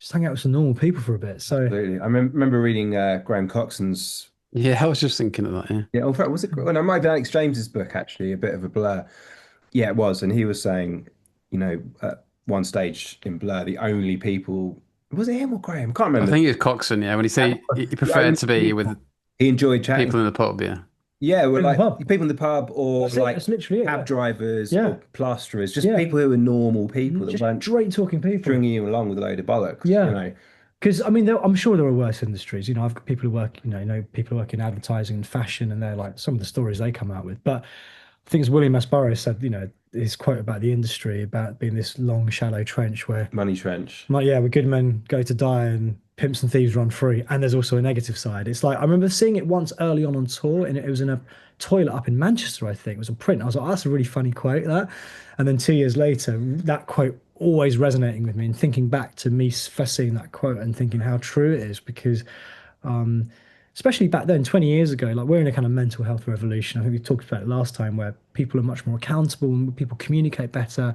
Speaker 3: Just hang out with some normal people for a bit. So
Speaker 1: absolutely. I remember reading Graham Coxon's.
Speaker 2: Yeah, I was just thinking of that. Yeah.
Speaker 1: Yeah, in fact, was it? Well, no, it might be Alex James's book actually, a bit of a blur. Yeah, it was, and he was saying, at one stage in Blur, the only people was it him or Graham? I can't
Speaker 2: I
Speaker 1: remember.
Speaker 2: think it's Coxon. Yeah, when he said he
Speaker 1: The
Speaker 2: preferred
Speaker 1: only
Speaker 2: to be with
Speaker 1: people he enjoyed chatting.
Speaker 2: people in the pub. Yeah.
Speaker 1: Yeah, well,
Speaker 3: in the
Speaker 1: like
Speaker 3: pub.
Speaker 1: people in the pub or
Speaker 3: That's it.
Speaker 1: like
Speaker 3: That's literally it.
Speaker 1: cab
Speaker 3: Yeah.
Speaker 1: drivers
Speaker 3: Yeah.
Speaker 1: or plasterers, just
Speaker 3: Yeah.
Speaker 1: people who were normal people that
Speaker 3: Just
Speaker 1: weren't
Speaker 3: straight talking people.
Speaker 1: stringing you along with a load of bollocks,
Speaker 3: Yeah. Because I mean, I'm sure there are worse industries. I've got people who work, people who work in advertising and fashion, and they're like some of the stories they come out with. But I think as William S. Burroughs said, his quote about the industry, about being this long, shallow trench where,
Speaker 1: Money trench.
Speaker 3: like, yeah, where good men go to die and pimps and thieves run free. And there's also a negative side. It's like I remember seeing it once early on tour, and it was in a toilet up in Manchester, I think. It was a print. I was like, oh, that's a really funny quote, that. And then 2 years later, that quote always resonating with me and thinking back to me first seeing that quote and thinking how true it is because um, especially back then 20 years ago, like we're in a kind of mental health revolution. I think we talked about it last time where people are much more accountable and people communicate better,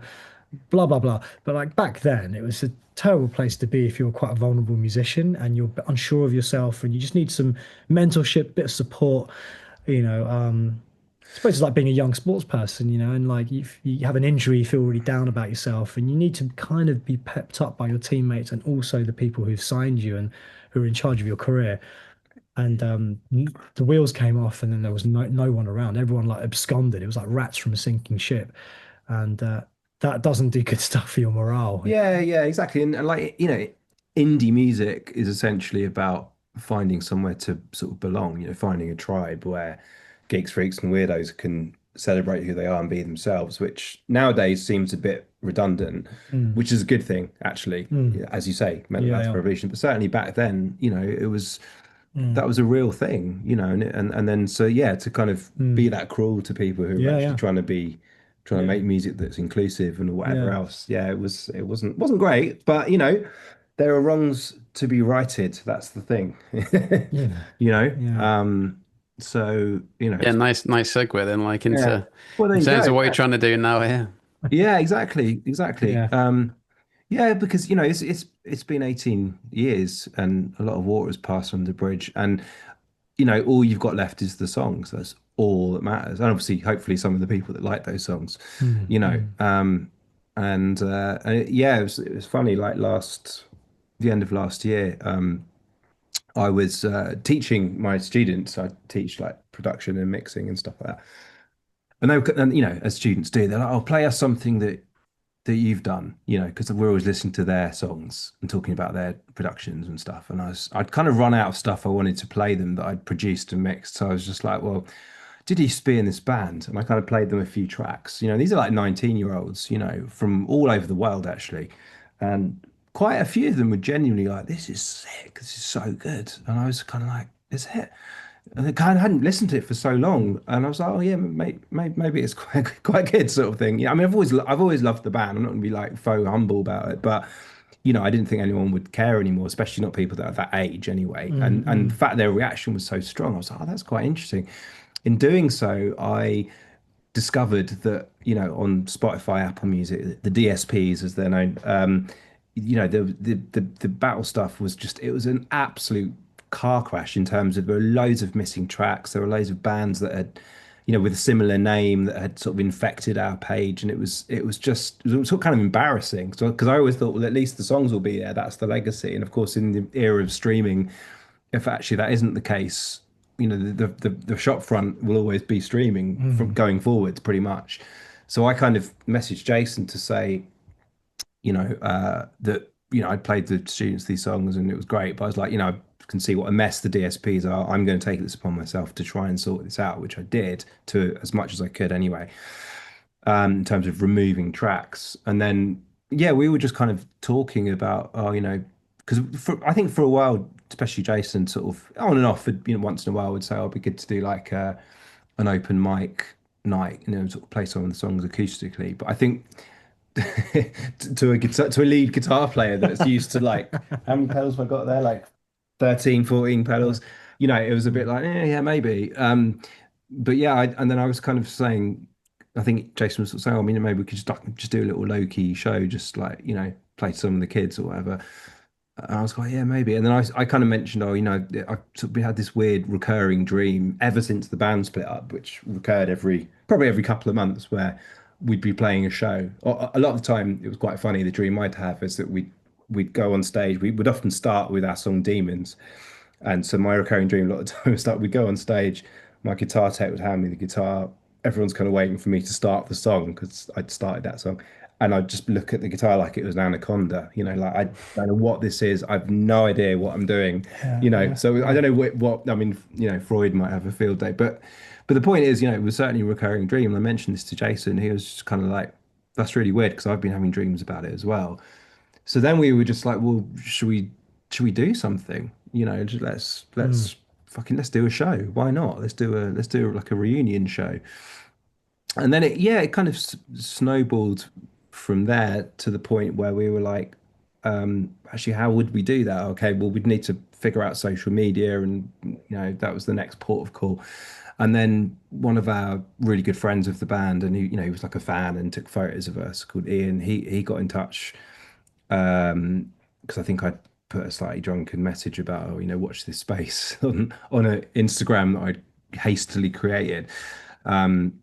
Speaker 3: blah blah blah. But like back then it was a terrible place to be if you're quite a vulnerable musician and you're unsure of yourself and you just need some mentorship, bit of support, you know I suppose it's like being a young sports person, and like if you have an injury, you feel really down about yourself, and you need to kind of be pepped up by your teammates and also the people who've signed you and who are in charge of your career. And the wheels came off, and then there was no one around. Everyone like absconded. It was like rats from a sinking ship, and that doesn't do good stuff for your morale.
Speaker 1: Yeah, yeah, exactly. And like, indie music is essentially about finding somewhere to sort of belong, finding a tribe where geeks, freaks, and weirdos can celebrate who they are and be themselves, which nowadays seems a bit redundant,
Speaker 3: Mm,
Speaker 1: which is a good thing, actually.
Speaker 3: mm.
Speaker 1: Yeah, as you say, mental
Speaker 3: Yeah,
Speaker 1: health
Speaker 3: yeah.
Speaker 1: revolution. But certainly back then, it was
Speaker 3: Mm,
Speaker 1: that was a real thing, and then so yeah, to kind of be
Speaker 3: mm.
Speaker 1: that cruel to people who are
Speaker 3: Yeah,
Speaker 1: actually
Speaker 3: yeah,
Speaker 1: trying to
Speaker 3: yeah,
Speaker 1: make music that's inclusive and whatever
Speaker 3: yeah,
Speaker 1: else. Yeah, it wasn't great, but there are wrongs to be righted. That's the thing.
Speaker 3: yeah,
Speaker 1: You know.
Speaker 3: yeah,
Speaker 1: So
Speaker 2: Yeah, nice segue then, like
Speaker 1: yeah.
Speaker 2: into
Speaker 1: Well, there
Speaker 2: in
Speaker 1: you
Speaker 2: terms
Speaker 1: go.
Speaker 2: of what you're trying to do now here.
Speaker 1: Yeah, exactly, exactly.
Speaker 3: yeah.
Speaker 1: Yeah, because it's been 18 years and a lot of water has passed under the bridge, and all you've got left is the songs. That's all that matters. And obviously, hopefully, some of the people that like those songs,
Speaker 3: Mm,
Speaker 1: you know.
Speaker 3: mm,
Speaker 1: Yeah, it was funny. Like the end of last year, I was teaching my students. I teach like production and mixing and stuff like that. And as students do, they're like, "Oh, play us something that you've done," because we're always listening to their songs and talking about their productions and stuff. And I'd kind of run out of stuff I wanted to play them that I'd produced and mixed. So I was just like, well, did he used to be in this band? And I kind of played them a few tracks. These are like 19-year-olds, from all over the world, actually. And quite a few of them were genuinely like, this is sick. This is so good. And I was kind of like, is it? And I kind of hadn't listened to it for so long, and I was like, "Oh yeah, maybe it's quite good, sort of thing." Yeah, I mean, I've always loved the band. I'm not going to be like faux humble about it, but I didn't think anyone would care anymore, especially not people that are that age anyway.
Speaker 3: mm,
Speaker 1: And the
Speaker 3: mm,
Speaker 1: fact their reaction was so strong, I was like, "Oh, that's quite interesting." In doing so, I discovered that on Spotify, Apple Music, the DSPs as they're known, the battle stuff was just it was an absolute car crash in terms of there were loads of missing tracks. There were loads of bands that had, with a similar name that had sort of infected our page, and it was sort of kind of embarrassing. So because I always thought, well, at least the songs will be there. That's the legacy. And of course, in the era of streaming, if actually that isn't the case, the shop front will always be streaming from
Speaker 3: Mm.
Speaker 1: going forwards, pretty much. So I kind of messaged Jason to say, that I'd played the students these songs and it was great, but I was like, I can see what a mess the DSPs are. I'm going to take this upon myself to try and sort this out, which I did to as much as I could anyway, in terms of removing tracks. And then yeah, we were just kind of talking about, oh, because I think for a while, especially Jason, sort of on and off, once in a while would say, oh, it'd be good to do like an open mic night, sort of play some of the songs acoustically. But I think to a lead guitar player that's used to like how many pedals have I got there? Like 13, 14
Speaker 3: Yeah.
Speaker 1: pedals. It was a bit
Speaker 3: Mm.
Speaker 1: like, yeah, maybe. But yeah, and then I was kind of saying, I think Jason was sort of saying, I mean, maybe we could just do a little low key show, just like, play to some of the kids or whatever. And I was like, yeah, maybe. And then I kind of mentioned, oh, I sort of had this weird recurring dream ever since the band split up, which recurred probably every couple of months, where we'd be playing a show. A lot of the time, it was quite funny. The dream I'd have is that we'd go on stage. We would often start with our song Demons, and so my recurring dream a lot of the time was that we'd go on stage, my guitar tech would hand me the guitar. Everyone's kind of waiting for me to start the song because I'd started that song. And I'd just look at the guitar like it was an anaconda, like I don't know what this is. I've no idea what I'm doing,
Speaker 3: Yeah, yeah,
Speaker 1: So I
Speaker 3: yeah.
Speaker 1: don't know what I mean, Freud might have a field day, but the point is, it was certainly a recurring dream. And I mentioned this to Jason. He was just kind of like, that's really weird because I've been having dreams about it as well. So then we were just like, well, should we do something? Just
Speaker 3: Mm.
Speaker 1: let's do a show. Why not? Let's do like a reunion show. And then it kind of snowballed from there to the point where we were like, actually, how would we do that? Okay, well, we'd need to figure out social media, and that was the next port of call. And then one of our really good friends of the band, and he was like a fan and took photos of us, called Ian. He got in touch, because I think I put a slightly drunken message about, oh, watch this space on an Instagram that I'd hastily created. Um,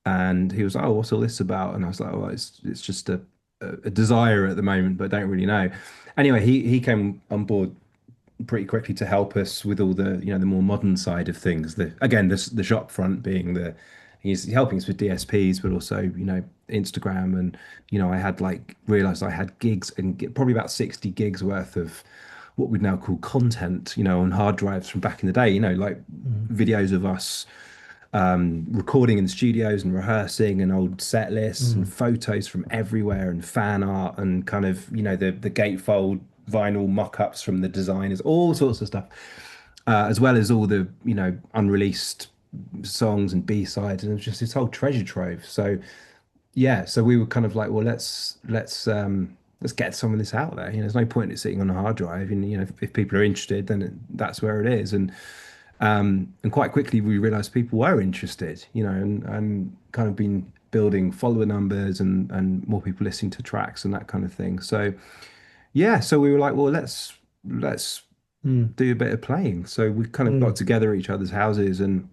Speaker 1: and he was like, oh, what's all this about? And I was like, well, it's just a desire at the moment, but I don't really know. Anyway, he came on board pretty quickly to help us with all the the more modern side of things. The shop front being he's helping us with DSPs, but also Instagram. And I had like realized I had gigs and probably about 60 gigs worth of what we'd now call content, on hard drives from back in the day, like
Speaker 3: Mm.
Speaker 1: videos of us recording in the studios and rehearsing, and old set lists and
Speaker 3: Mm.
Speaker 1: photos from everywhere, and fan art, and kind of the gatefold vinyl mock-ups from the designers, all sorts of stuff, as well as all the unreleased songs and B-sides, and it was just this whole treasure trove. So yeah, so we were kind of like, well, let's get some of this out there. There's no point in it sitting on a hard drive, and if people are interested, then that's where it is. And quite quickly we realized people were interested, and kind of been building follower numbers, and more people listening to tracks and that kind of thing. So yeah, so we were like, well, let's
Speaker 3: Mm.
Speaker 1: do a bit of playing. So we kind of got
Speaker 3: Mm.
Speaker 1: together at each other's houses and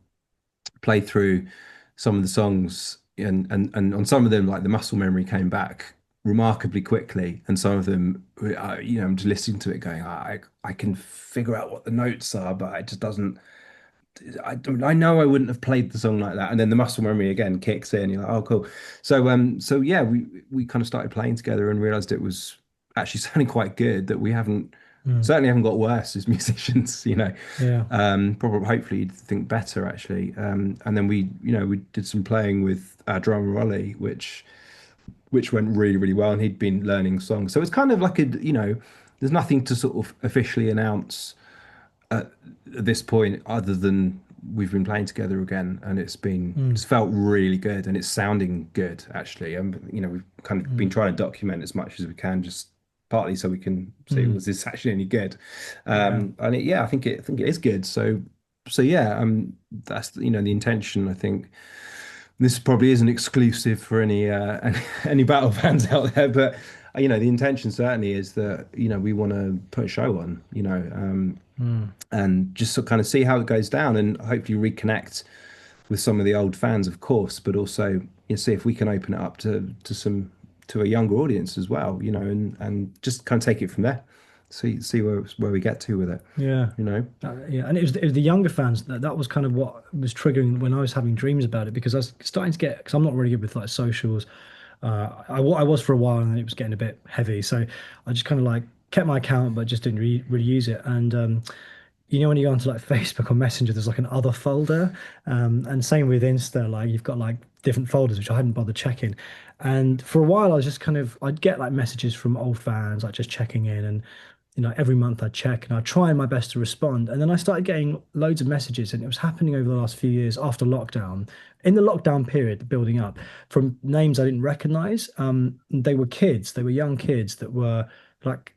Speaker 1: played through some of the songs, and on some of them, like the muscle memory came back remarkably quickly, and some of them, I'm just listening to it going, I can figure out what the notes are, but it just doesn't. I know I wouldn't have played the song like that. And then the muscle memory again kicks in. You're like, oh, cool. So yeah, we kind of started playing together and realized it was actually sounding quite good. That we haven't
Speaker 3: Mm.
Speaker 1: certainly haven't got worse as musicians.
Speaker 3: Yeah.
Speaker 1: Probably hopefully you'd think better actually. And then we did some playing with our drummer Ollie, which went really really well, and he'd been learning songs. So it's kind of like there's nothing to sort of officially announce at this point, other than we've been playing together again, and
Speaker 3: Mm.
Speaker 1: it's felt really good, and it's sounding good actually. We've kind of been
Speaker 3: Mm.
Speaker 1: trying to document as much as we can, just partly so we can see,
Speaker 3: Mm.
Speaker 1: was this actually any good?
Speaker 3: Yeah.
Speaker 1: And yeah, I think it is good. So yeah, that's the intention. I think this probably isn't exclusive for any any battle fans out there, but the intention certainly is that, we want to put a show on,
Speaker 3: Mm.
Speaker 1: and just sort of kind of see how it goes down and hopefully reconnect with some of the old fans, of course, but also see if we can open it up to a younger audience as well, and just kind of take it from there. See where we get to with it,
Speaker 3: Yeah.
Speaker 1: you know.
Speaker 3: Yeah, and it was the younger fans that was kind of what was triggering when I was having dreams about it because I was starting to get because I'm not really good with like socials. I was for a while and then it was getting a bit heavy, so I just kind of like kept my account but just didn't really use it. And when you go onto like Facebook or Messenger, there's like an other folder, and same with Insta, like you've got like different folders which I hadn't bothered checking. And for a while, I was just kind of I'd get like messages from old fans, like just checking in, and every month I'd check and I'd try my best to respond. And then I started getting loads of messages, and it was happening over the last few years after lockdown, in the lockdown period, building up from names I didn't recognize. They were kids, they were young kids that were like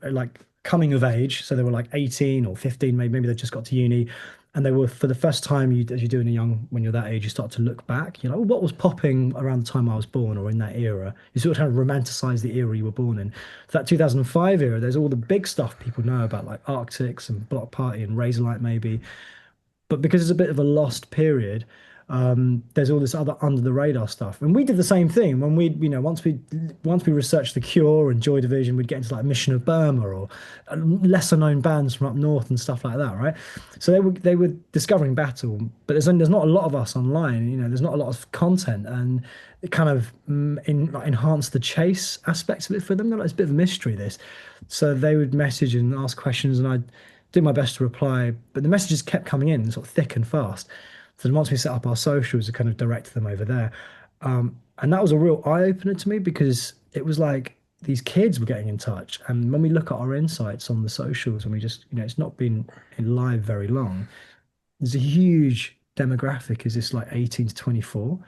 Speaker 3: like coming of age. So they were like 18 or 15, maybe they just got to uni. And they were for the first time, as you do in a young, when you're that age, you start to look back, what was popping around the time I was born or in that era. You sort of kind of romanticize the era you were born in. For that 2005 era, there's all the big stuff people know about, like Arctics and Block Party and Razorlight, maybe. But because it's a bit of a lost period, there's all this other under the radar stuff. And we did the same thing when once we researched The Cure and Joy Division, we'd get into like Mission of Burma or lesser known bands from up north and stuff like that, right? So they were discovering Battle, but there's not a lot of us online. There's not a lot of content, and it kind of like, enhanced the chase aspects of it for them. They're like, it's a bit of a mystery, this. So they would message and ask questions, and I'd do my best to reply, but the messages kept coming in sort of thick and fast. So then once we set up our socials, we kind of directed them over there. And that was a real eye opener to me because it was like these kids were getting in touch. And when we look at our insights on the socials, and we just, it's not been in live very long, there's a huge demographic is this like 18 to 24.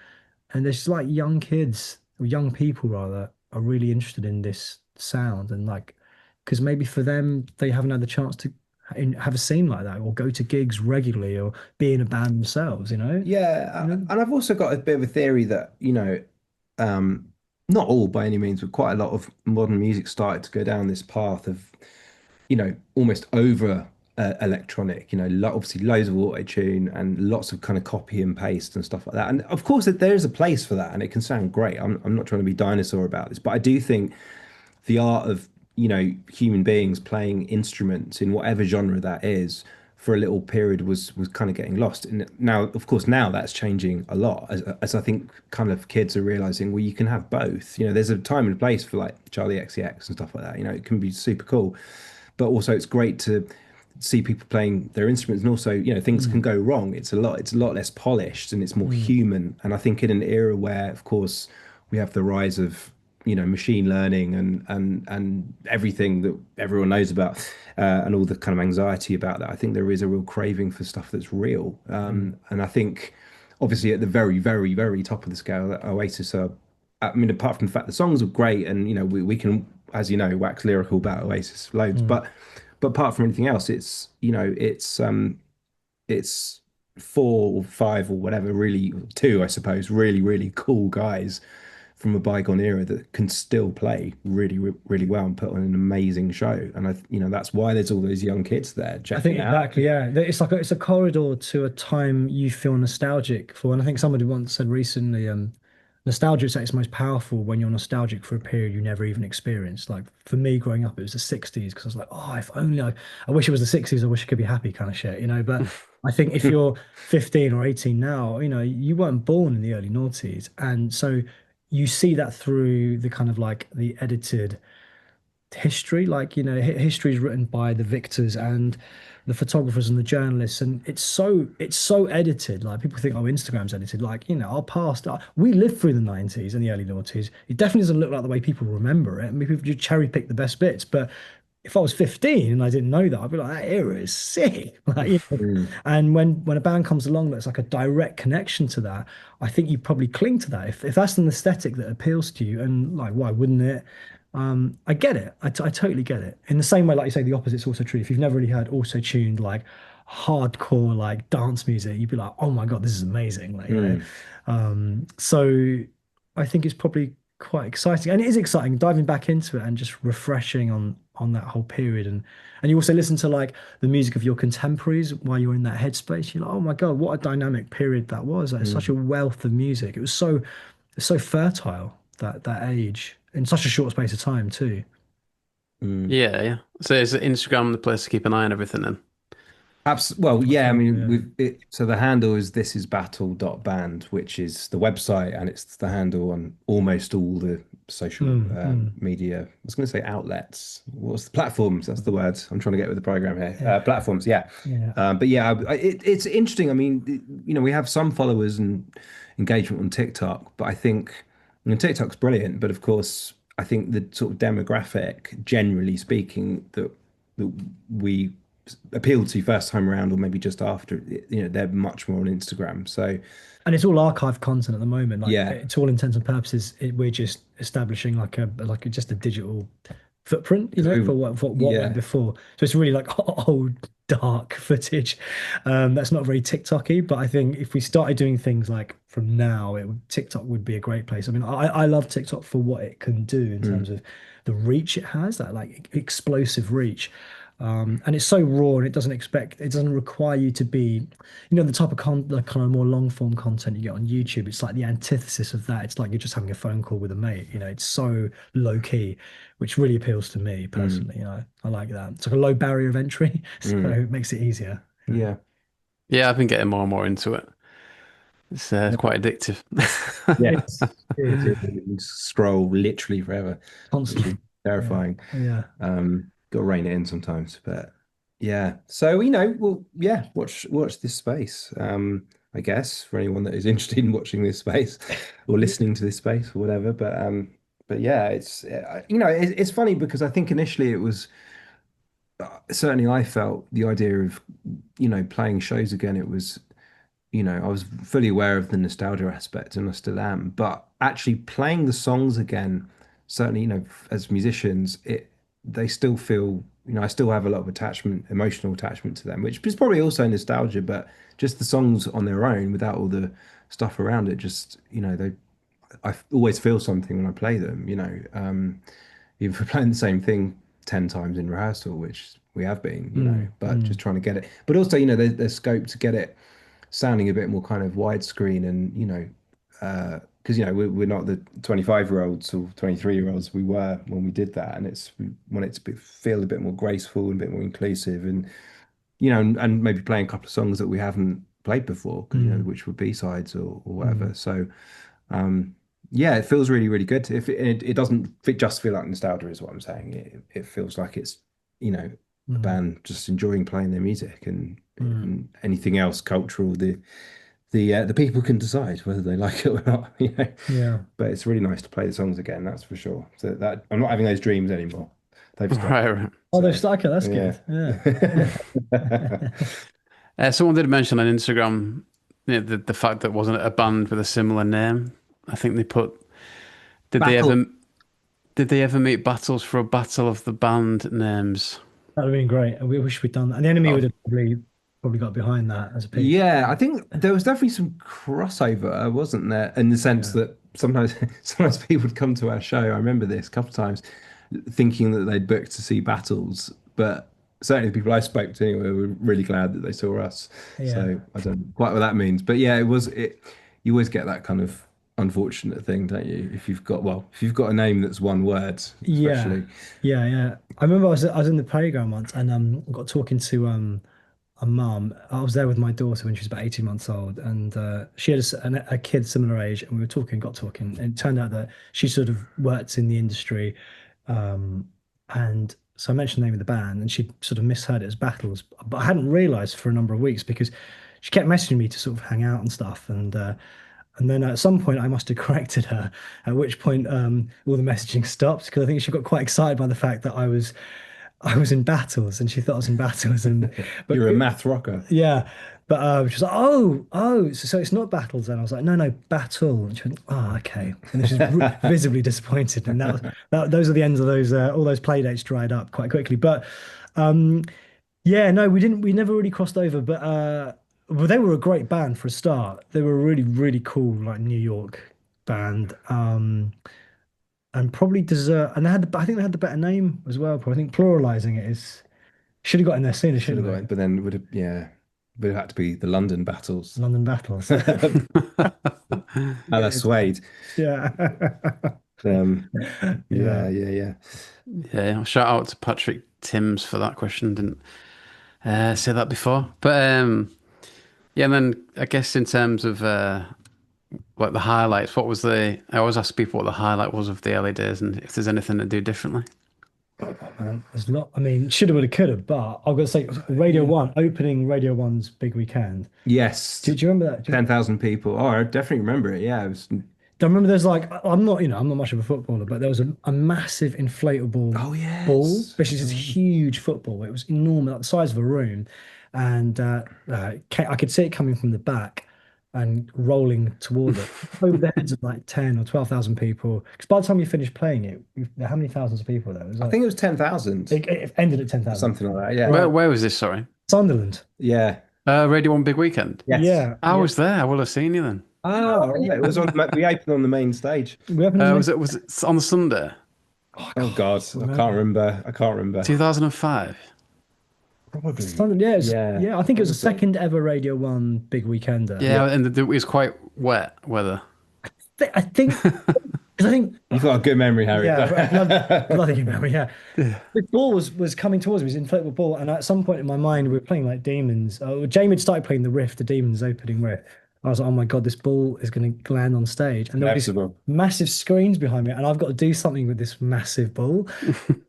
Speaker 3: And there's like young kids, or young people rather, are really interested in this sound. And like, because maybe for them, they haven't had the chance to have a scene like that or go to gigs regularly or be in a band themselves,
Speaker 1: Yeah, and I've also got a bit of a theory that, um, not all by any means, but quite a lot of modern music started to go down this path of, almost over electronic, obviously loads of auto tune and lots of kind of copy and paste and stuff like that. And of course, there is a place for that and it can sound great. I'm not trying to be dinosaur about this, but I do think the art of human beings playing instruments in whatever genre that is for a little period was kind of getting lost. And now, of course, now that's changing a lot as I think kind of kids are realizing, well, you can have both. There's a time and a place for like Charlie XCX and stuff like that. It can be super cool, but also it's great to see people playing their instruments, and also things can
Speaker 3: Mm.
Speaker 1: go wrong. It's a lot less polished and it's more
Speaker 3: Mm.
Speaker 1: human. And I think in an era where, of course, we have the rise of machine learning and everything that everyone knows about, and all the kind of anxiety about that, I think there is a real craving for stuff that's real.
Speaker 3: Mm.
Speaker 1: And I think obviously at the very, very, very top of the scale, that Oasis are, I mean, apart from the fact the songs are great, and we can, as you know, wax lyrical about Oasis loads,
Speaker 3: Mm.
Speaker 1: but apart from anything else, it's four or five or whatever, really two, I suppose, really, really cool guys from a bygone era that can still play really, really well and put on an amazing show. And that's why there's all those young kids there
Speaker 3: I
Speaker 1: checking
Speaker 3: think
Speaker 1: it out.
Speaker 3: exactly, yeah. It's like it's a corridor to a time you feel nostalgic for. And I think somebody once said recently, nostalgia is at its most powerful when you're nostalgic for a period you never even experienced. Like for me growing up, it was the 60s because I was like, oh, if only I wish it was the 60s, I wish I could be happy kind of shit. But I think if you're 15 or 18 now, you weren't born in the early noughties. And so you see that through the kind of like the edited history. Like, history is written by the victors and the photographers and the journalists, and it's so edited. Like people think, oh, Instagram's edited. Like, our past, we lived through the 90s and the early noughties. It definitely doesn't look like the way people remember it. I mean, people just cherry pick the best bits. But if I was 15 and I didn't know that, I'd be like, that era is sick. Like,
Speaker 1: Mm.
Speaker 3: and when a band comes along that's like a direct connection to that, I think you probably cling to that. If that's an aesthetic that appeals to you, and like, why wouldn't it? I get it. I totally get it. In the same way, like you say, the opposite's also true. If you've never really heard auto-tuned, like hardcore, like dance music, you'd be like, oh my God, this is amazing. Like,
Speaker 1: Mm.
Speaker 3: So I think it's probably quite exciting, and it is exciting diving back into it and just refreshing on that whole period. And you also listen to like the music of your contemporaries while you're in that headspace. You're like, oh my God, what a dynamic period that was! Like, such a
Speaker 1: Mm,
Speaker 3: wealth of music. It's so fertile that age in such a short space of time too.
Speaker 1: mm.
Speaker 2: Yeah, yeah. So is Instagram the place to keep an eye on everything then?
Speaker 1: Well,
Speaker 3: For
Speaker 1: yeah, I
Speaker 3: sure,
Speaker 1: mean,
Speaker 3: yeah.
Speaker 1: so the handle is this is battle.band, which is the website, and it's the handle on almost all the social
Speaker 3: Mm, mm.
Speaker 1: media. I was going to say outlets. What's the platforms? That's the word I'm trying to get with the program here.
Speaker 3: Yeah,
Speaker 1: Platforms, yeah.
Speaker 3: yeah.
Speaker 1: But yeah, it's interesting. I mean, we have some followers and engagement on TikTok, but I mean, TikTok's brilliant, but of course, I think the sort of demographic, generally speaking, that we appeal to first time around or maybe just after, they're much more on Instagram. So
Speaker 3: And it's all archived content at the moment. Like
Speaker 1: yeah,
Speaker 3: to all intents and purposes, we're just establishing just a digital footprint, you know, for
Speaker 1: so
Speaker 3: what went
Speaker 1: yeah,
Speaker 3: before. So it's really like old dark footage. That's not very TikTok-y, but I think if we started doing things like from now, TikTok would be a great place. I mean, I love TikTok for what it can do in terms
Speaker 1: mm,
Speaker 3: of the reach it has, that like explosive reach. And it's so raw and it doesn't require you to be, the type of the kind of more long form content you get on YouTube. It's like the antithesis of that. It's like you're just having a phone call with a mate. It's so low key, which really appeals to me
Speaker 1: mm,
Speaker 3: personally. I like that. It's like a low barrier of entry, so
Speaker 1: mm,
Speaker 3: it makes it easier. Yeah.
Speaker 1: yeah.
Speaker 2: Yeah, I've been getting more and more into it. It's quite addictive.
Speaker 1: Yes, it is. You can scroll literally forever, which is
Speaker 3: Constantly. Yeah.
Speaker 1: terrifying.
Speaker 3: Yeah.
Speaker 1: Got to rein it in sometimes, but yeah. So well, yeah, watch this space. I guess for anyone that is interested in watching this space or listening to this space or whatever. But yeah, it's funny because I think initially it was certainly I felt the idea of playing shows again. It was I was fully aware of the nostalgia aspect and I still am, but actually playing the songs again, certainly, as musicians, they still feel, I still have a lot of emotional attachment to them, which is probably also nostalgia, but just the songs on their own without all the stuff around it, just, I always feel something when I play them, even if we're playing the same thing 10 times in rehearsal, which we have been,
Speaker 3: Mm,
Speaker 1: but just
Speaker 3: mm,
Speaker 1: trying to get it. But also, there's scope to get it sounding a bit more kind of widescreen and because we're not the 25-year-olds or 23-year-olds we were when we did that, and we want it to feel a bit more graceful and a bit more inclusive, and and maybe playing a couple of songs that we haven't played before because
Speaker 3: mm,
Speaker 1: which were B-sides or
Speaker 3: mm,
Speaker 1: whatever. So yeah, it feels really really good. If it doesn't just feel like nostalgia is what I'm saying. It feels like it's a
Speaker 3: mm,
Speaker 1: band just enjoying playing their music,
Speaker 3: mm.
Speaker 1: and anything else cultural, the people can decide whether they like it or not,
Speaker 3: Yeah.
Speaker 1: But it's really nice to play the songs again, that's for sure. So that I'm not having those dreams anymore. They've stopped.
Speaker 2: Right, right.
Speaker 3: Oh,
Speaker 1: So
Speaker 3: they're okay, that's
Speaker 1: yeah.
Speaker 3: good. Yeah.
Speaker 2: Someone did mention on Instagram, the fact that it wasn't a band with a similar name. I think they put, did they
Speaker 1: Battle.
Speaker 2: ever did they ever meet battles for a battle of the band names?
Speaker 3: That'd have been great. And we wish we'd done that. And the enemy would
Speaker 1: Oh,
Speaker 3: have probably got behind that as a piece.
Speaker 1: yeah, I think there was definitely some crossover, wasn't there? In the sense
Speaker 3: Yeah.
Speaker 1: that sometimes people would come to our show. I remember this a couple of times, thinking that they'd booked to see battles, but certainly the people I spoke to anyway were really glad that they saw us.
Speaker 3: Yeah.
Speaker 1: So I don't know quite what that means, but yeah, it was it. You always get that kind of unfortunate thing, don't you? If you've got a name that's one word,
Speaker 3: Yeah.
Speaker 1: especially.
Speaker 3: Yeah. Yeah. I remember I was in the playground once and got talking to a mum. I was there with my daughter when she was about 18 months old, and she had a kid similar age, and we were talking, got talking, and it turned out that she sort of worked in the industry. And so I mentioned the name of the band, and she sort of misheard it as Battles, but I hadn't realized for a number of weeks because she kept messaging me to sort of hang out and stuff, and then at some point I must have corrected her, at which point all the messaging stopped because I think she got quite excited by the fact that I was in Battles and she thought I was in Battles, and but
Speaker 1: You're a math rocker.
Speaker 3: yeah, but she was like, oh, so it's not Battles then. I was like, no, Battle. And she went, oh, okay. And then she's visibly disappointed. And those are the ends of those all those play dates dried up quite quickly. But um, yeah, no, we never really crossed over. But well, they were a great band for a start. They were a really really cool like New York band. and probably dessert. And they had, I think they had the better name as well. But I think pluralizing it is should have got in there sooner,
Speaker 1: Should have
Speaker 3: shouldn't
Speaker 1: got
Speaker 3: they?
Speaker 1: it, but then would have, yeah, would have had to be the London battles.
Speaker 3: London battles.
Speaker 1: And that's
Speaker 3: Weird.
Speaker 1: Suede.
Speaker 3: Yeah.
Speaker 1: Um,
Speaker 3: Yeah.
Speaker 1: yeah, yeah, yeah.
Speaker 2: Yeah, shout out to Patrick Timms for that question. Didn't say that before, but yeah. And then I guess in terms of like the highlights, what was the? I always ask people what the highlight was of the early days, and if there's anything to do differently.
Speaker 3: There's not, I mean, shoulda, woulda, coulda, but I've got to say, Radio One, opening Radio One's big weekend.
Speaker 1: Yes,
Speaker 3: Do you remember that?
Speaker 1: 10,000 people. Oh, I definitely remember it. Yeah, it was.
Speaker 3: I remember there's like I'm not I'm not much of a footballer, but there was a massive inflatable
Speaker 1: Oh
Speaker 3: ball,
Speaker 1: yes.
Speaker 3: basically this huge football. It was enormous, like the size of a room, and I could see it coming from the back and rolling towards it over the heads of like 10 or 12,000 people. Because by the time you finished playing it, how many thousands of people there? It was
Speaker 1: I
Speaker 3: like
Speaker 1: think it was 10,000,
Speaker 3: it ended at 10,000.
Speaker 1: something like that. Yeah,
Speaker 3: Right.
Speaker 2: Where was this? Sorry,
Speaker 3: Sunderland.
Speaker 1: yeah,
Speaker 2: Radio One Big Weekend.
Speaker 1: yes.
Speaker 3: Yeah,
Speaker 2: I
Speaker 3: yeah.
Speaker 2: was there. I will have seen you then.
Speaker 1: Oh, yeah, it was on. We opened on the main stage.
Speaker 3: We opened in
Speaker 2: Was it on the Sunday,
Speaker 1: Oh God, I can't remember. I can't remember.
Speaker 2: 2005?
Speaker 1: Probably.
Speaker 3: Sunderland. Yeah,
Speaker 1: Yeah,
Speaker 3: yeah. I think it was the
Speaker 1: probably.
Speaker 3: second ever Radio One big weekender.
Speaker 2: Yeah, and it was quite wet weather.
Speaker 3: I think because I think
Speaker 1: You've got a good memory, Harry.
Speaker 3: yeah, bloody good memory. Yeah, the ball was coming towards me. It was an inflatable ball, and at some point in my mind, we were playing like Demons. Jamie had started playing the riff, the Demons opening riff. I was like, oh my God, this ball is going to land on stage, and there were these
Speaker 1: Inevitable.
Speaker 3: massive screens behind me, and I've got to do something with this massive ball.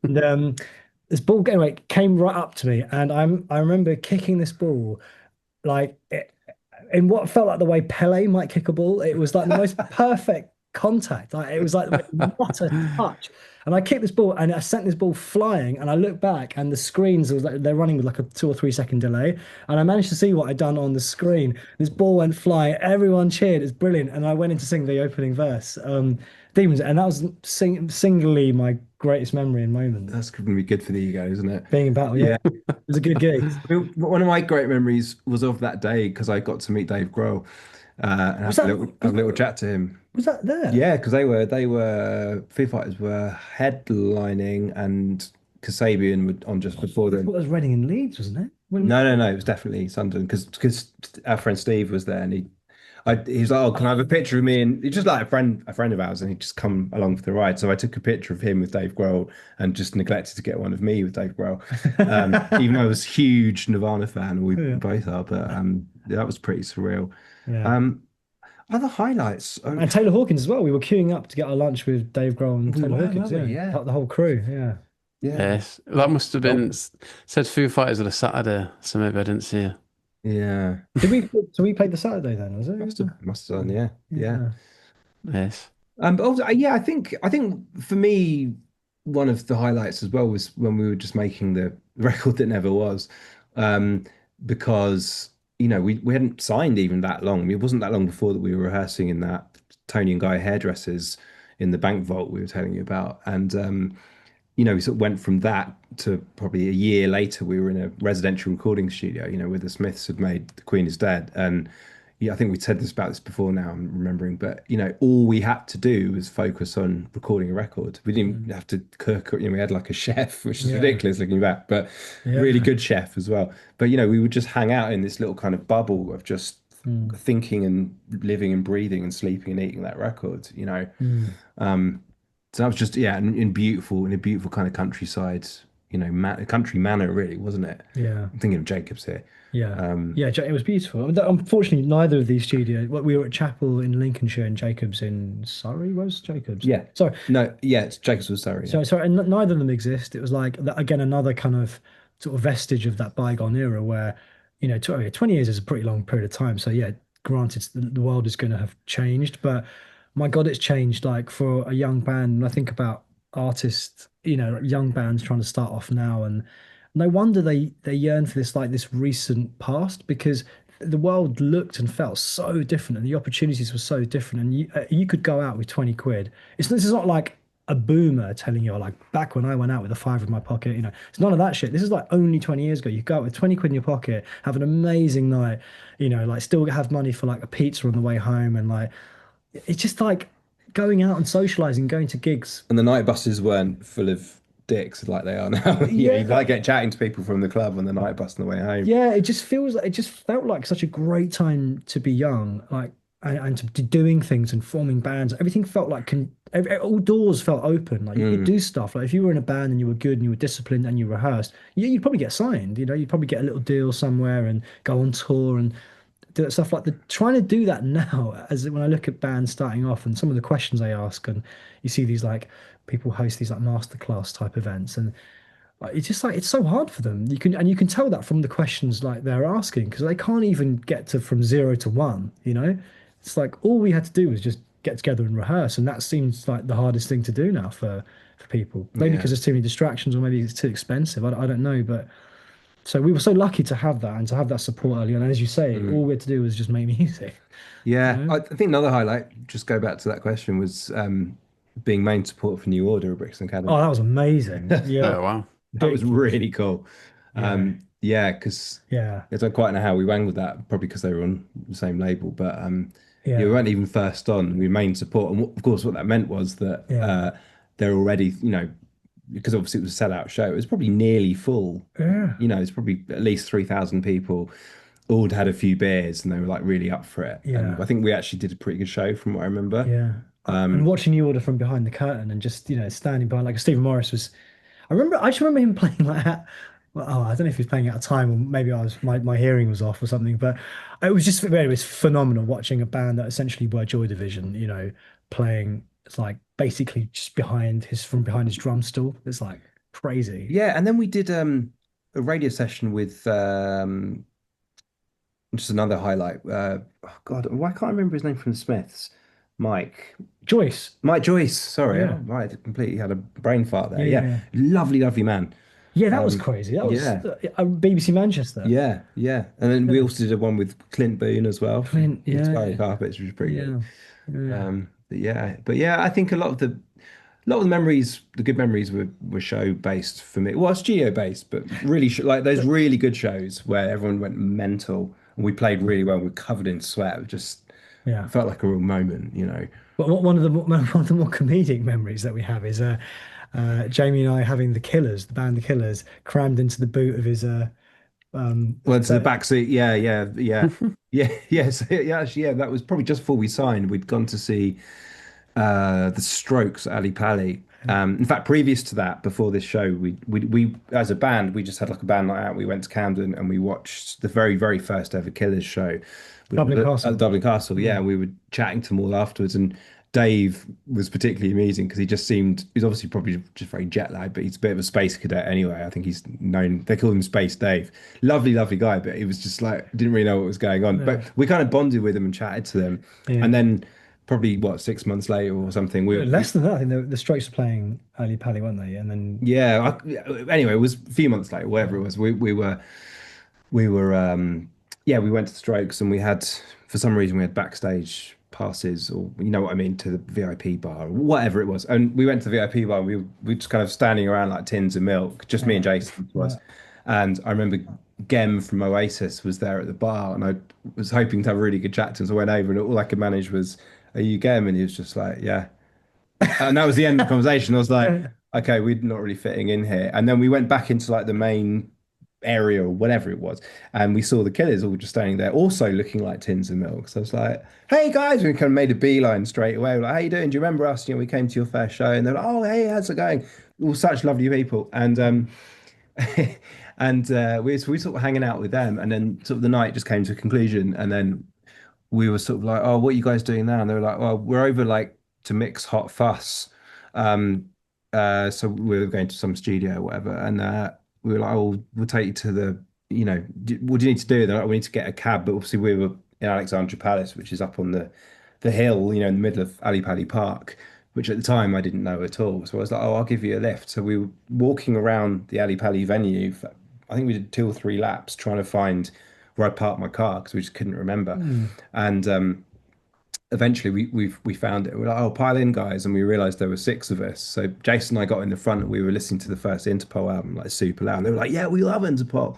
Speaker 3: And this ball anyway came right up to me, and I remember kicking this ball like in what felt like the way Pele might kick a ball. It was like the most perfect contact. Like it was like what a touch. And I kicked this ball and I sent this ball flying. And I looked back and the screens was like they're running with like a 2 or 3 second delay. And I managed to see what I'd done on the screen. This ball went flying. Everyone cheered. It's brilliant. And I went in to sing the opening verse, Demons, and that was singularly my greatest memory and moment.
Speaker 1: That's going to be good for the ego, isn't it?
Speaker 3: Being in battle, yeah. It was a good gig.
Speaker 1: One of my great memories was of that day because I got to meet Dave Grohl and
Speaker 3: Was
Speaker 1: have a little chat to him.
Speaker 3: Was that there?
Speaker 1: Yeah, because Foo Fighters were headlining and Kasabian were on just before
Speaker 3: I thought
Speaker 1: them.
Speaker 3: it was Reading and Leeds, wasn't it?
Speaker 1: No, it was definitely Sunderland because our friend Steve was there and he was like, "Oh, can I have a picture of me?" And he's just like a friend of ours, and he just come along for the ride. So I took a picture of him with Dave Grohl, and just neglected to get one of me with Dave Grohl, even though I was a huge Nirvana fan, and we
Speaker 3: Yeah.
Speaker 1: both are. But that was pretty surreal.
Speaker 3: Yeah.
Speaker 1: Other highlights. Oh,
Speaker 3: And Taylor Hawkins as well. We were queuing up to get our lunch with Dave Grohl and
Speaker 1: We
Speaker 3: Taylor
Speaker 1: were,
Speaker 3: Hawkins.
Speaker 1: weren't we?
Speaker 3: Yeah.
Speaker 1: Yeah.
Speaker 3: The whole crew. Yeah.
Speaker 1: yeah,
Speaker 2: Yes, that must have been said Foo Fighters on a Saturday, so maybe I didn't see you.
Speaker 1: yeah.
Speaker 3: So we played the Saturday then, was it?
Speaker 1: Must have done. Yeah.
Speaker 2: Yes.
Speaker 1: But also, yeah, I think for me, one of the highlights as well was when we were just making the record that never was, um, because we hadn't signed even that long. It wasn't that long before that we were rehearsing in that Tony and Guy hairdressers in the bank vault we were telling you about, and we sort of went from that to probably a year later, we were in a residential recording studio, where the Smiths had made The Queen is Dead. And yeah, I think we said about this before now, I'm remembering, but all we had to do was focus on recording a record. We didn't have to cook, we had like a chef, which is
Speaker 3: Yeah.
Speaker 1: ridiculous looking back, but
Speaker 3: Yeah.
Speaker 1: really good chef as well. But we would just hang out in this little kind of bubble of just thinking and living and breathing and sleeping and eating that record. So that was just in a beautiful kind of countryside, country manor really, wasn't it?
Speaker 3: Yeah.
Speaker 1: I'm thinking of Jacobs here.
Speaker 3: Yeah. Yeah. It was beautiful. Unfortunately, neither of these studios. We were at Chapel in Lincolnshire and Jacobs in Surrey. Where's Jacobs?
Speaker 1: Yeah.
Speaker 3: Sorry.
Speaker 1: No, yeah, it's Jacobs was sorry.
Speaker 3: Sorry, and neither of them exist. It was like again another kind of sort of vestige of that bygone era where 20 years is a pretty long period of time. So yeah, granted, the world is going to have changed, but my God, it's changed. Like for a young band, and I think about artists, young bands trying to start off now, and no wonder they yearn for this recent past because the world looked and felt so different, and the opportunities were so different, and you could go out with 20 quid. This is not like a boomer telling you, like back when I went out with a fiver in my pocket, it's none of that shit. This is like only 20 years ago. You go out with 20 quid in your pocket, have an amazing night, like still have money for like a pizza on the way home, and like it's just like going out and socializing, going to gigs.
Speaker 1: And the night buses weren't full of dicks like they are now. Yeah, you
Speaker 3: Yeah,
Speaker 1: like get chatting to people from the club on the night bus on the way home.
Speaker 3: yeah, it just feels like it just felt like such a great time to be young, like and to be doing things and forming bands. Everything felt like all doors felt open. Like you could
Speaker 1: Mm,
Speaker 3: do stuff. Like if you were in a band and you were good and you were disciplined and you rehearsed, you'd probably get signed. You'd probably get a little deal somewhere and go on tour and do that stuff. Like the trying to do that now, as when I look at bands starting off and some of the questions they ask, and you see these like people host these like masterclass type events and it's just like it's so hard for them. You can tell that from the questions like they're asking because they can't even get to from 0 to 1, you know? It's like all we had to do was just get together and rehearse, and that seems like the hardest thing to do now for people. Maybe because
Speaker 1: yeah.
Speaker 3: there's too many distractions or maybe it's too expensive. I don't know, but so we were so lucky to have that and to have that support early on. And as you say, all
Speaker 1: Mm.
Speaker 3: we had to do was just make music, you
Speaker 1: Yeah,
Speaker 3: know?
Speaker 1: I think another highlight, just go back to that question, was being main support for New Order at Brixton
Speaker 3: Oh,
Speaker 1: Academy.
Speaker 3: that was amazing. Yeah,
Speaker 2: Oh wow.
Speaker 1: That was
Speaker 3: ridiculous.
Speaker 1: really cool.
Speaker 3: Yeah,
Speaker 1: Yeah, because
Speaker 3: yeah,
Speaker 1: I don't quite know how we wangled that, probably because they were on the same label, but yeah, we
Speaker 3: yeah,
Speaker 1: weren't even first on. We were main support, and of course, what that meant was that
Speaker 3: yeah,
Speaker 1: they're already, because obviously it was a sellout show. It was probably nearly full.
Speaker 3: yeah,
Speaker 1: It's probably at least 3,000 people. All had a few beers, and they were like really up for it. And
Speaker 3: yeah.
Speaker 1: I think we actually did a pretty good show, from what I remember.
Speaker 3: Yeah. And
Speaker 1: Um,
Speaker 3: watching you order from behind the curtain and just, standing behind like Stephen Morris was I just remember him playing like that. Well, oh, I don't know if he was playing out of time or maybe my hearing was off or something, but it was phenomenal watching a band that essentially were Joy Division, playing it's like basically just from behind his drum stool. It's like crazy.
Speaker 1: yeah, and then we did a radio session with just another highlight. Oh God, why can't I remember his name from the Smiths? Mike.
Speaker 3: Joyce.
Speaker 1: Mike Joyce. Sorry,
Speaker 3: Yeah.
Speaker 1: right, completely had a brain fart there.
Speaker 3: Yeah,
Speaker 1: Yeah,
Speaker 3: yeah.
Speaker 1: lovely, lovely man.
Speaker 3: Yeah, that was
Speaker 1: Um,
Speaker 3: crazy. That was
Speaker 1: yeah,
Speaker 3: BBC Manchester.
Speaker 1: yeah, yeah. And then we also
Speaker 3: Goodness.
Speaker 1: did a one with Clint Boone as well
Speaker 3: Clint,
Speaker 1: from
Speaker 3: yeah.
Speaker 1: Sky Carpets, which was pretty good.
Speaker 3: Yeah. Yeah.
Speaker 1: But yeah, I think a lot of the memories, the good memories were show based for me. Well, studio based, but really like those really good shows where everyone went mental and we played really well. We were covered in sweat. It just
Speaker 3: Yeah.
Speaker 1: felt like a real moment.
Speaker 3: But one of the more comedic memories that we have is Jamie and I having the band The Killers, crammed into the boot of his
Speaker 1: Well, to the
Speaker 3: but
Speaker 1: back seat, yeah, yeah, yeah, yeah, yeah. So, yeah, actually, yeah, that was probably just before we signed. We'd gone to see the Strokes at Ali Pali. In fact, previous to that, before this show, we as a band, we just had like a band night out. We went to Camden and we watched the very, very first ever Killers show
Speaker 3: Dublin
Speaker 1: at
Speaker 3: Castle.
Speaker 1: Dublin Castle. Yeah,
Speaker 3: Yeah.
Speaker 1: and we were chatting to them all afterwards. And Dave was particularly amusing because he just seemed, he's obviously probably just very jet lagged, but he's a bit of a space cadet anyway. I think he's known, they call him Space Dave. Lovely, lovely guy, but he was just like, didn't really know what was going on. But
Speaker 3: Yeah.
Speaker 1: we kind of bonded with him and chatted to them.
Speaker 3: Yeah.
Speaker 1: And then probably what, 6 months later or something,
Speaker 3: Less than that, I think the Strokes were playing Ali Pali, weren't they? And then
Speaker 1: yeah, anyway, it was a few months later, whatever it was. We were yeah, we went to the Strokes and we had, for some reason, we had backstage passes, or you know what I mean, to the VIP bar or whatever it was. And we went to the VIP bar and we were just kind of standing around like tins of milk, just me and Jason was.
Speaker 3: yeah.
Speaker 1: And I remember Gem from Oasis was there at the bar and I was hoping to have a really good chat to him. So I went over and all I could manage was, "Are you Gem?" And he was just like, "Yeah." And that was the end of the conversation. I was like, okay, we're not really fitting in here. And then we went back into like the main area or whatever it was, and we saw the Killers all just standing there, also looking like tins of milk. So I was like, "Hey guys," we kind of made a beeline straight away. We're like, "How you doing? Do you remember us? We came to your first show." And they're like, "Oh, hey, how's it going?" All such lovely people, and we were sort of hanging out with them, and then sort of the night just came to a conclusion, and then we were sort of like, "Oh, what are you guys doing now?" And they were like, "Well, we're over like to mix Hot Fuss." Um, so we were going to some studio or whatever, and we were like, "Oh, we'll take you to what do you need to do?" They're like, "We need to get a cab," but obviously we were in Alexandra Palace, which is up on the hill, in the middle of Ali Pali Park, which at the time I didn't know at all. So I was like, "Oh, I'll give you a lift." So we were walking around the Ali Pali venue. I think we did 2 or 3 laps trying to find where I parked my car because we just couldn't remember.
Speaker 3: Hmm.
Speaker 1: And eventually we found it. We're like, "Oh, pile in, guys," and we realized there were 6 of us. So Jason and I got in the front, and we were listening to the first Interpol album like super loud. And they were like, "Yeah, we love Interpol."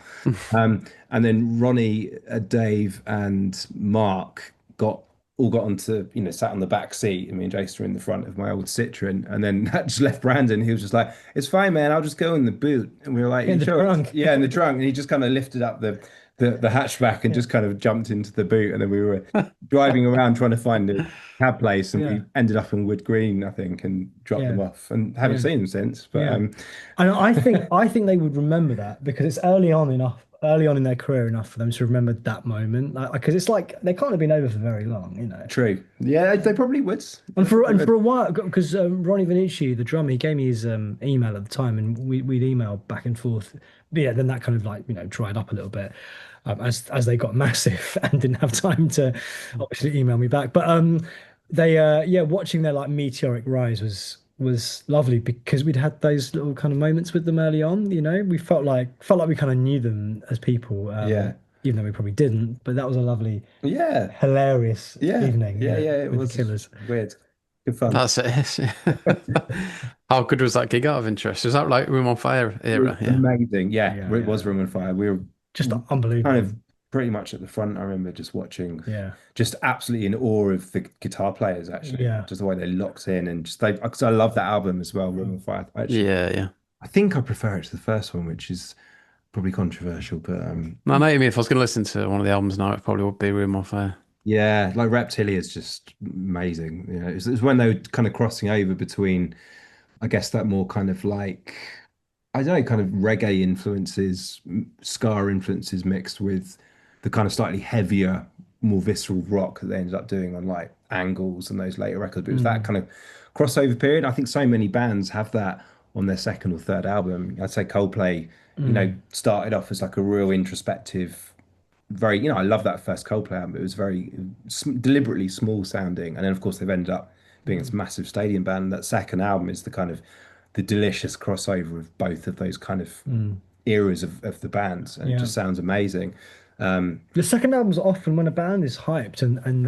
Speaker 1: And then Ronnie, Dave, and Mark got all got onto, sat on the back seat, and me and Jason were in the front of my old Citroen, and then that just left Brandon. He was just like, "It's fine, man. I'll just go in the boot." And we were like,
Speaker 3: In
Speaker 1: "You
Speaker 3: the
Speaker 1: sure?"
Speaker 3: trunk.
Speaker 1: Yeah, in the trunk. And he just kind of lifted up the hatchback and
Speaker 3: Yeah.
Speaker 1: just kind of jumped into the boot, and then we were driving around trying to find a cab place, and
Speaker 3: Yeah.
Speaker 1: we ended up in Wood Green, I think, and dropped them
Speaker 3: Yeah.
Speaker 1: off, and haven't
Speaker 3: Yeah.
Speaker 1: seen them since. But
Speaker 3: Yeah. And I think they would remember that because it's early on in their career enough for them to remember that moment. Because it's like they can't have been over for very long, you know.
Speaker 1: true. Yeah, they probably would.
Speaker 3: And for a while, because Ronnie Vinici, the drummer, he gave me his email at the time, and we'd email back and forth. But yeah, then that kind of like dried up a little bit as they got massive and didn't have time to obviously email me back. But they yeah, watching their like meteoric rise was lovely because we'd had those little kind of moments with them early on. You know, we felt like we kind of knew them as people,
Speaker 1: Yeah.
Speaker 3: even though we probably didn't. But that was a lovely,
Speaker 1: Yeah.
Speaker 3: hilarious
Speaker 1: Yeah.
Speaker 3: evening.
Speaker 1: Yeah.
Speaker 3: Yeah,
Speaker 1: Yeah. It
Speaker 3: with the
Speaker 1: was
Speaker 3: Killers.
Speaker 1: weird. Good fun.
Speaker 2: That's it. How good was that gig out of interest? Was that like Room on Fire
Speaker 1: It was
Speaker 2: era? Yeah.
Speaker 1: amazing. Yeah,
Speaker 3: Yeah,
Speaker 1: it was
Speaker 3: yeah.
Speaker 1: Room on Fire. We were
Speaker 3: Just
Speaker 1: kind
Speaker 3: unbelievable.
Speaker 1: of pretty much at the front. I remember just watching,
Speaker 3: Yeah,
Speaker 1: just absolutely in awe of the guitar players, actually,
Speaker 3: yeah.
Speaker 1: just the way they locked in and just they, because I love that album as well, Room on Fire. Actually,
Speaker 2: Yeah, yeah.
Speaker 1: I think I prefer it to the first one, which is probably controversial, but
Speaker 2: No, I know what you mean. If I was going to listen to one of the albums now, it probably would be Room on Fire.
Speaker 1: yeah, like Reptilia is just amazing. It's when they were kind of crossing over between, I guess, that more kind of like, I don't know, kind of reggae influences, ska influences mixed with the kind of slightly heavier, more visceral rock that they ended up doing on like Angles and those later records. But it was that
Speaker 3: Mm,
Speaker 1: kind of crossover period. I think so many bands have that on their second or third album. I'd say Coldplay,
Speaker 3: mm,
Speaker 1: started off as like a real introspective, very, I love that first Coldplay album. It was very deliberately small sounding. And then, of course, they've ended up being this
Speaker 3: mm,
Speaker 1: massive stadium band. And that second album is the kind of the delicious crossover of both of those kind of
Speaker 3: mm.
Speaker 1: eras of the bands. And it
Speaker 3: Yeah.
Speaker 1: just sounds amazing.
Speaker 3: The second album's often when a band is hyped and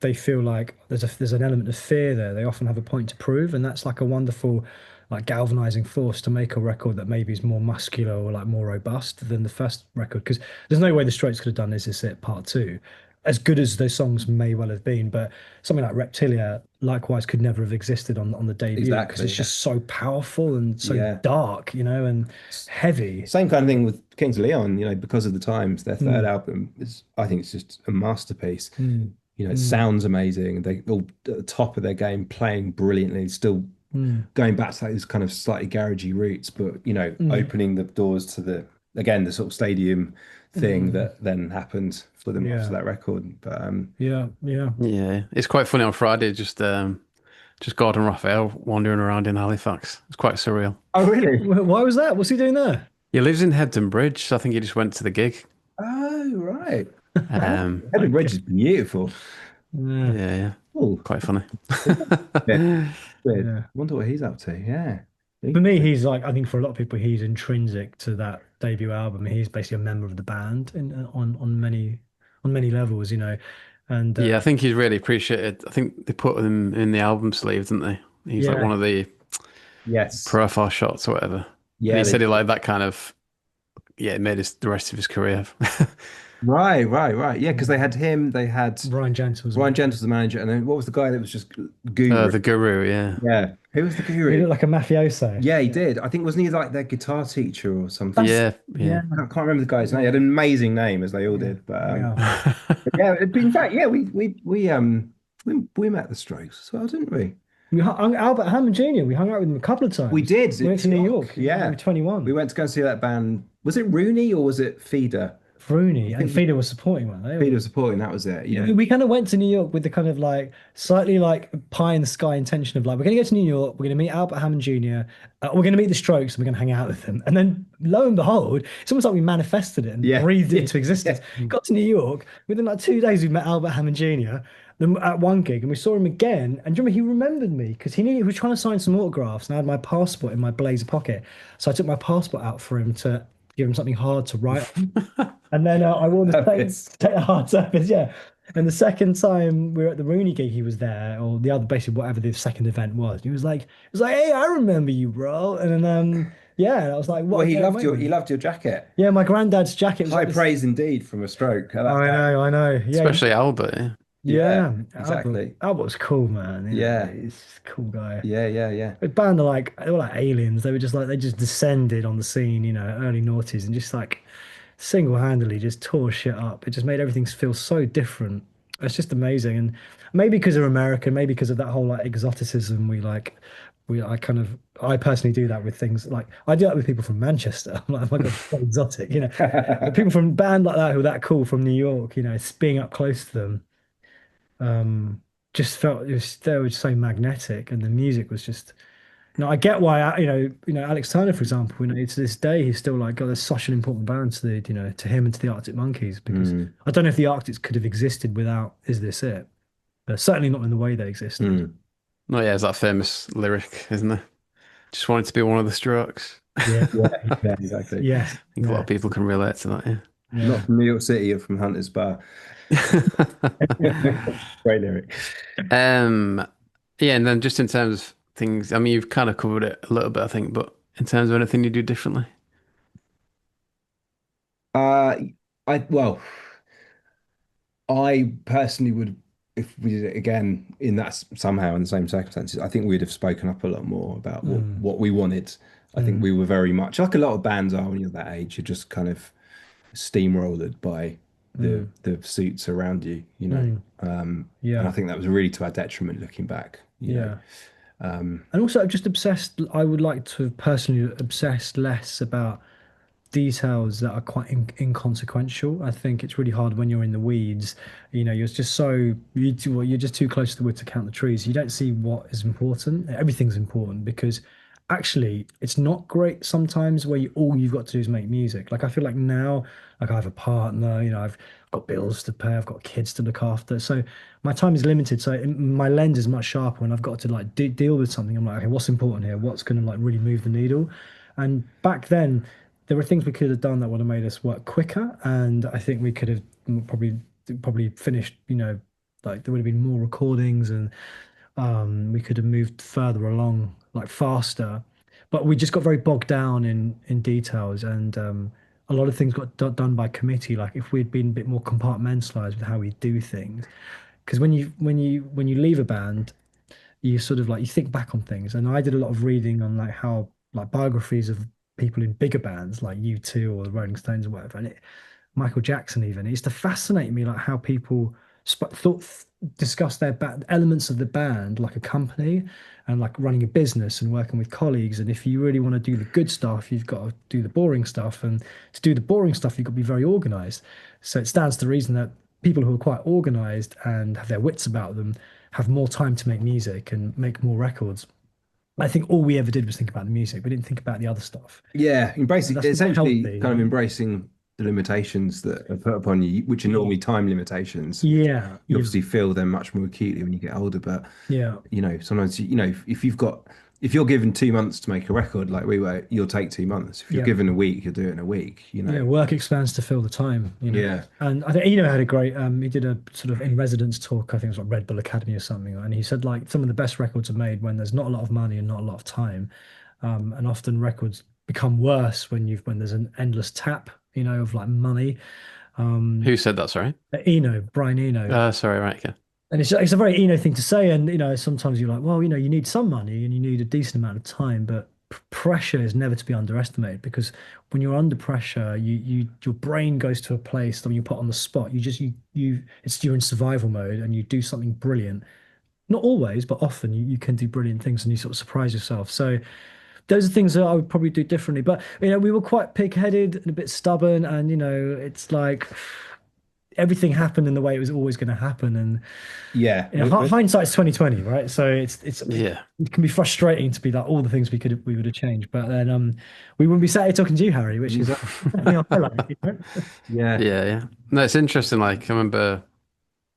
Speaker 3: they feel like there's an element of fear there. They often have a point to prove, and that's like a wonderful like galvanizing force to make a record that maybe is more muscular or like more robust than the first record. Because there's no way the Strokes could have done This Is It Part Two, as good as those songs may well have been. But something like Reptilia, likewise, could never have existed on the debut because
Speaker 1: Exactly.
Speaker 3: it's
Speaker 1: Yeah.
Speaker 3: just so powerful and so
Speaker 1: Yeah.
Speaker 3: dark, and heavy.
Speaker 1: Same kind of thing with Kings of Leon, because of the times, their third
Speaker 3: Mm,
Speaker 1: album is, I think it's just a masterpiece.
Speaker 3: mm,
Speaker 1: It
Speaker 3: mm,
Speaker 1: sounds amazing. They all at the top of their game, playing brilliantly, still
Speaker 3: mm.
Speaker 1: going back to those kind of slightly garagey roots, but
Speaker 3: Mm,
Speaker 1: opening the doors to the sort of stadium thing
Speaker 3: mm,
Speaker 1: that then happened for them after
Speaker 3: yeah,
Speaker 1: that record. But
Speaker 3: yeah, yeah.
Speaker 2: Yeah. It's quite funny on Friday, just Gordon Raphael wandering around in Halifax. It's quite surreal.
Speaker 1: oh, really?
Speaker 3: Why was that? What's he doing there?
Speaker 2: He lives in Hebden Bridge, so I think he just went to the gig.
Speaker 1: Oh, right. Headed Bridge is
Speaker 3: Okay.
Speaker 1: beautiful.
Speaker 3: Yeah,
Speaker 2: Yeah, yeah.
Speaker 1: Oh,
Speaker 2: Quite funny.
Speaker 1: yeah. Weird.
Speaker 3: yeah.
Speaker 1: Wonder what he's up to. Yeah.
Speaker 3: For me, he's like, I think for a lot of people, he's intrinsic to that debut album. He's basically a member of the band on many levels, And
Speaker 2: Yeah, I think he's really appreciated. I think they put him in the album sleeve, didn't they? He's like
Speaker 3: yeah,
Speaker 2: one of the
Speaker 1: Yes.
Speaker 2: profile shots or whatever. And
Speaker 1: Yeah.
Speaker 2: he said he liked that kind of, yeah, it made the rest of his career.
Speaker 1: Right, right, right. Yeah, because they had him, they had
Speaker 3: Ryan Gentles.
Speaker 1: Ryan Gentles, the manager, and then what was the guy that was just Guru?
Speaker 2: The Guru, yeah.
Speaker 1: Yeah. Who was the
Speaker 3: He
Speaker 1: Guru?
Speaker 3: looked like a mafioso.
Speaker 1: Yeah, he did. I think wasn't he like their guitar teacher or something?
Speaker 3: That's
Speaker 2: Yeah,
Speaker 3: yeah,
Speaker 2: yeah.
Speaker 1: I can't remember the guy's name. He had an amazing name, as they all did. But
Speaker 3: yeah.
Speaker 1: yeah, in fact, yeah, we met the Strokes as well, didn't we?
Speaker 3: We hung Albert Hammond Jr. We hung out with him a couple of times.
Speaker 1: We did.
Speaker 3: We went to New York.
Speaker 1: Yeah.
Speaker 3: We were 21.
Speaker 1: We went to go and see that band. Was it Rooney or was it Feeder?
Speaker 3: Rooney and Feeder was supporting one.
Speaker 1: Feeder was supporting. That was it. Yeah.
Speaker 3: We kind of went to New York with the kind of like slightly like pie in the sky intention of like, we're going to go to New York, we're going to meet Albert Hammond Jr., we're going to meet the Strokes, and we're going to hang out with them. And then lo and behold, it's almost like we manifested it and
Speaker 1: Yeah.
Speaker 3: breathed it
Speaker 1: Yeah.
Speaker 3: into existence.
Speaker 1: Yeah.
Speaker 3: Got to New York, within like 2 days, we met Albert Hammond Jr. Then at one gig, and we saw him again. And do you remember he remembered me because he was trying to sign some autographs, and I had my passport in my blazer pocket. So I took my passport out for him to give him something hard to write on. And then I wore the same hard surface, yeah. And the second time we were at the Rooney gig, he was there, or the other, basically whatever the second event was. He was like, "Hey, I remember you, bro." And then, yeah, and I was like, "What?"
Speaker 1: Well,
Speaker 3: a
Speaker 1: he
Speaker 3: great
Speaker 1: loved your
Speaker 3: moment.
Speaker 1: jacket.
Speaker 3: Yeah, my granddad's jacket was
Speaker 1: High
Speaker 3: like this.
Speaker 1: praise indeed from a Stroke. I like
Speaker 3: I
Speaker 1: that.
Speaker 3: know, I know. Yeah,
Speaker 2: Especially Albert, yeah.
Speaker 1: Yeah,
Speaker 3: Yeah, Albert.
Speaker 1: exactly.
Speaker 3: Albert's cool, man. You know,
Speaker 1: Yeah,
Speaker 3: he's a cool guy.
Speaker 1: yeah, yeah, yeah.
Speaker 3: The band are like they were like aliens. They were just like they just descended on the scene, early noughties, and just like single-handedly just tore shit up. It just made everything feel so different. It's just amazing, and maybe because of American, maybe because of that whole like exoticism. I personally do that with things like I do that with people from Manchester. I'm like, oh my God, so exotic. But people from band like that who are that cool from New York, it's being up close to them. Um, just felt they were so magnetic, and the music was just. I get why, Alex Turner, for example, to this day, he's still like, God, there's such an important band to to him and to the Arctic Monkeys, because
Speaker 1: Mm,
Speaker 3: I don't know if the Arctics could have existed without Is This It? Certainly not in the way they existed.
Speaker 1: mm.
Speaker 2: No, yeah, it's that famous lyric, isn't it? Just wanted to be one of the Strokes.
Speaker 3: Yeah.
Speaker 1: Yeah, yeah, exactly.
Speaker 3: Yes.
Speaker 2: I think a lot
Speaker 3: Yeah.
Speaker 2: of people can relate to that,
Speaker 1: Not
Speaker 3: Yeah.
Speaker 1: from New York City or from Hunter's Bar.
Speaker 2: yeah.
Speaker 1: Great lyric.
Speaker 2: Um, yeah, and then just in terms of things, I mean, you've kind of covered it a little bit, I think, but in terms of anything you do differently.
Speaker 1: Uh, I personally would, if we did it again in somehow in the same circumstances, I think we'd have spoken up a lot more about what
Speaker 3: Mm,
Speaker 1: what we wanted. I think
Speaker 3: mm,
Speaker 1: we were very much like a lot of bands are when you're that age. You're just kind of steamrolled by
Speaker 3: mm,
Speaker 1: the suits around you,
Speaker 3: mm.
Speaker 1: and I
Speaker 3: Yeah.
Speaker 1: think that was really to our detriment looking back.
Speaker 3: Yeah.
Speaker 1: Um,
Speaker 3: And also, I'm just obsessed. I would like to personally obsess less about details that are quite inconsequential. I think it's really hard when you're in the weeds. You're just well, you're just too close to the wood to count the trees. You don't see what is important. Everything's important because actually it's not great sometimes where all you've got to do is make music. Like I feel like now, like I have a partner, I've got bills to pay, I've got kids to look after. So my time is limited. So my lens is much sharper when I've got to like deal with something. I'm like, okay, what's important here? What's going to like really move the needle? And back then, there were things we could have done that would have made us work quicker, and I think we could have probably finished. Like there would have been more recordings, and we could have moved further along, like faster. But we just got very bogged down in details, and a lot of things got done by committee. Like if we'd been a bit more compartmentalized with how we do things, because when you leave a band, you sort of like you think back on things. And I did a lot of reading on like how like biographies of people in bigger bands like U2 or the Rolling Stones or whatever, and Michael Jackson even. It used to fascinate me like how people thought discuss their elements of the band like a company and like running a business and working with colleagues. And if you really want to do the good stuff, you've got to do the boring stuff. And to do the boring stuff, you've got to be very organized. So it stands to reason that people who are quite organized and have their wits about them have more time to make music and make more records. I think all we ever did was think about the music. We didn't think about the other stuff.
Speaker 1: yeah,
Speaker 3: And
Speaker 1: embracing
Speaker 3: that's not
Speaker 1: essentially
Speaker 3: healthy,
Speaker 1: kind of embracing the limitations that are put upon you, which are normally time limitations.
Speaker 3: Yeah,
Speaker 1: You obviously feel them much more acutely when you get older, but
Speaker 3: yeah,
Speaker 1: sometimes if you're given 2 months to make a record like we were, you'll take 2 months. If you're
Speaker 3: yeah.
Speaker 1: given a week, you'll do it in a week.
Speaker 3: Yeah, work expands to fill the time.
Speaker 1: Yeah.
Speaker 3: And I think had a great he did a sort of in residence talk, I think it was like Red Bull Academy or something, and he said like some of the best records are made when there's not a lot of money and not a lot of time. And often records become worse when there's an endless tap, of like money. Um
Speaker 2: Who said that? Sorry.
Speaker 3: Brian Eno.
Speaker 2: Sorry, right. Okay.
Speaker 3: And it's a very thing to say. And, sometimes you're like, well, you need some money and you need a decent amount of time, but pressure is never to be underestimated because when you're under pressure, your brain goes to a place that when you put on the spot, you're in survival mode and you do something brilliant. Not always, but often you can do brilliant things and you sort of surprise yourself. So those are things that I would probably do differently. But, we were quite pig-headed and a bit stubborn and, it's like everything happened in the way it was always going to happen. And
Speaker 1: Yeah.
Speaker 3: hindsight's 2020, right? So
Speaker 2: Yeah.
Speaker 3: it can be frustrating to be like all the things we would have changed, but then we wouldn't be sat here talking to you, Harry, which is a highlight.
Speaker 1: Yeah.
Speaker 2: Yeah, yeah. No, it's interesting. Like, I remember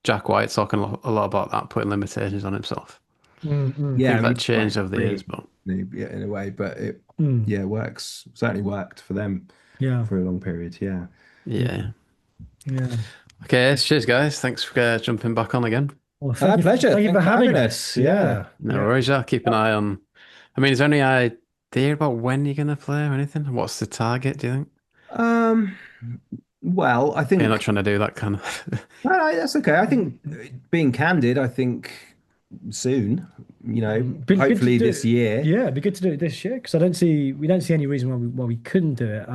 Speaker 2: Jack White talking a lot about that, putting limitations on himself. I
Speaker 1: Yeah.
Speaker 2: think
Speaker 1: I
Speaker 2: that
Speaker 1: mean,
Speaker 2: changed over the years,
Speaker 1: really,
Speaker 2: but
Speaker 1: yeah, in a way, but it,
Speaker 3: Mm.
Speaker 1: yeah, works. Certainly worked for them
Speaker 3: Yeah,
Speaker 1: for a long period. Yeah.
Speaker 3: yeah,
Speaker 2: yeah.
Speaker 3: yeah.
Speaker 2: Okay, cheers, guys. Thanks for jumping back on again.
Speaker 3: Well,
Speaker 1: Our pleasure.
Speaker 3: thank you for
Speaker 1: Thanks for
Speaker 3: having
Speaker 1: having
Speaker 3: us.
Speaker 1: us. Yeah.
Speaker 3: Yeah,
Speaker 2: No
Speaker 3: yeah.
Speaker 2: worries. I'll keep an eye on. I mean, is there any idea about when you're gonna play or anything? What's the target, do you think?
Speaker 1: Um, Well, I
Speaker 2: You're not
Speaker 1: think
Speaker 2: trying to do that kind of.
Speaker 1: no, that's okay. I think being candid, I think soon,
Speaker 3: Be good to
Speaker 1: hopefully
Speaker 3: do
Speaker 1: this
Speaker 3: it.
Speaker 1: year.
Speaker 3: Yeah, it'd be good to do it this year because we don't see any reason why we couldn't do it.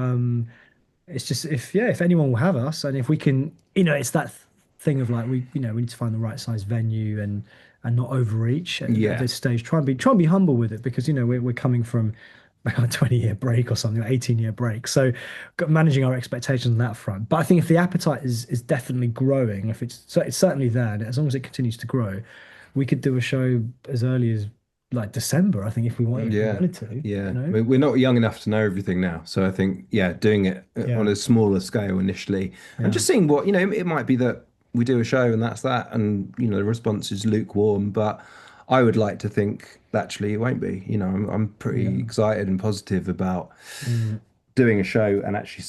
Speaker 3: It's just if anyone will have us and if we can, it's that thing of like we need to find the right size venue and not overreach at
Speaker 1: Yeah,
Speaker 3: this stage. Try and be humble with it because we're coming from like a 20-year break or something, 18-year break. So managing our expectations on that front. But I think if the appetite is definitely growing, if it's certainly there, and as long as it continues to grow, we could do a show as early as like December, I think, if we
Speaker 1: yeah,
Speaker 3: wanted to,
Speaker 1: yeah.
Speaker 3: you know?
Speaker 1: We're not young enough to know everything now, so I think doing it on
Speaker 3: Yeah.
Speaker 1: a smaller scale initially, and
Speaker 3: Yeah.
Speaker 1: just seeing what it might be that we do a show and that's that, and the response is lukewarm, but I would like to think actually it won't be. I'm pretty
Speaker 3: Yeah.
Speaker 1: excited and positive about
Speaker 3: Mm,
Speaker 1: doing a show and actually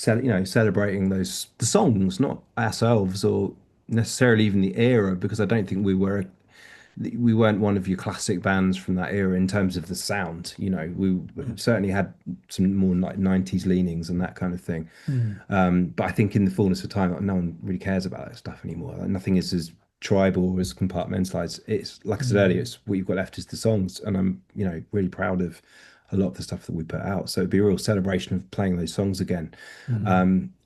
Speaker 1: celebrating the songs, not ourselves or necessarily even the era, because I don't think we weren't one of your classic bands from that era in terms of the sound. We certainly had some more like 90s leanings and that kind of thing.
Speaker 3: mm,
Speaker 1: But I think in the fullness of time, like, no one really cares about that stuff anymore. Like, nothing is as tribal or as compartmentalized. It's like I said earlier,
Speaker 3: mm,
Speaker 1: it's what you've got left is the songs, and I'm really proud of a lot of the stuff that we put out. So it'd be a real celebration of playing those songs again,
Speaker 3: mm,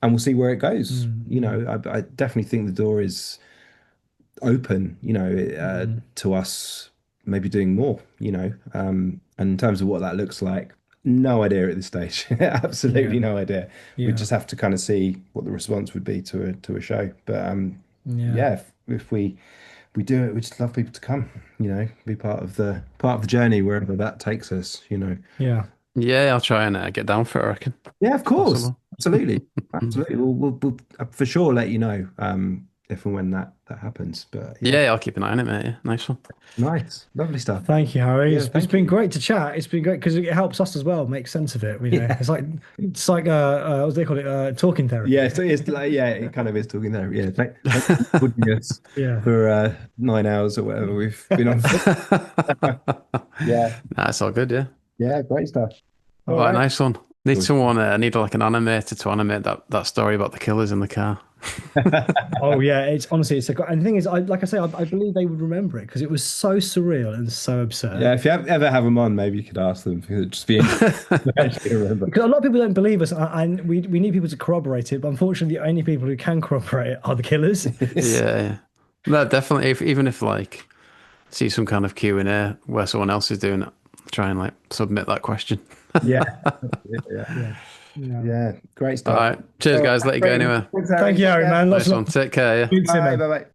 Speaker 1: and we'll see where it goes.
Speaker 3: mm,
Speaker 1: I definitely think the door is open,
Speaker 3: mm,
Speaker 1: to us maybe doing more, and in terms of what that looks like, no idea at this stage. Absolutely
Speaker 3: yeah.
Speaker 1: no idea. We
Speaker 3: Yeah.
Speaker 1: just have to kind of see what the response would be to a show. But
Speaker 3: Yeah.
Speaker 1: yeah, if we do it, we just love people to come, be part of the journey wherever that takes us.
Speaker 3: Yeah.
Speaker 2: Yeah, I'll try and get down for it, I reckon.
Speaker 1: Yeah, of course.
Speaker 2: Possible.
Speaker 1: Absolutely. Absolutely. We'll for sure let you know if and when that happens. But yeah,
Speaker 2: Yeah, I'll keep an eye on it, mate. Yeah, nice one.
Speaker 1: nice. Lovely stuff.
Speaker 3: Thank you, Harry.
Speaker 1: Yeah,
Speaker 3: It's
Speaker 1: thank
Speaker 3: been
Speaker 1: you.
Speaker 3: great to chat. It's been great because it helps us as well make sense of it.
Speaker 1: Yeah.
Speaker 3: It's like what do they call it? Talking therapy.
Speaker 1: Yeah, so it's like it kind of is talking there. Yeah, thank you for putting us
Speaker 3: Yeah.
Speaker 1: for 9 hours or whatever we've been on for. Yeah,
Speaker 2: That's all good, yeah.
Speaker 1: yeah, great stuff.
Speaker 2: All
Speaker 1: All
Speaker 2: right,
Speaker 1: right.
Speaker 2: nice one. I need like an animator to animate that story about the killers in the car.
Speaker 3: Oh yeah. It's honestly and the thing is, like I say, I believe they would remember it because it was so surreal and so
Speaker 1: Yeah,
Speaker 3: absurd.
Speaker 1: if you ever have them on, maybe you could ask them. It'd just be interesting to actually remember.
Speaker 3: Because a lot of people don't believe us, and we need people to corroborate it. But unfortunately, the only people who can corroborate it are the killers.
Speaker 2: Yeah, yeah. No, definitely. Even if like see some kind of Q&A where someone else is doing it, try and like submit that question.
Speaker 1: Yeah, yeah,
Speaker 3: Yeah. Yeah.
Speaker 1: yeah. Great
Speaker 2: All
Speaker 1: stuff.
Speaker 2: right. Cheers,
Speaker 1: All
Speaker 2: guys.
Speaker 1: right,
Speaker 2: Let you go
Speaker 1: great.
Speaker 2: anyway.
Speaker 1: Thanks, Harry.
Speaker 3: Thank you, Harry,
Speaker 1: Yeah.
Speaker 3: man. Lots
Speaker 2: Nice
Speaker 3: of
Speaker 2: one. Take care. Yeah.
Speaker 3: love.
Speaker 1: Bye, bye, bye.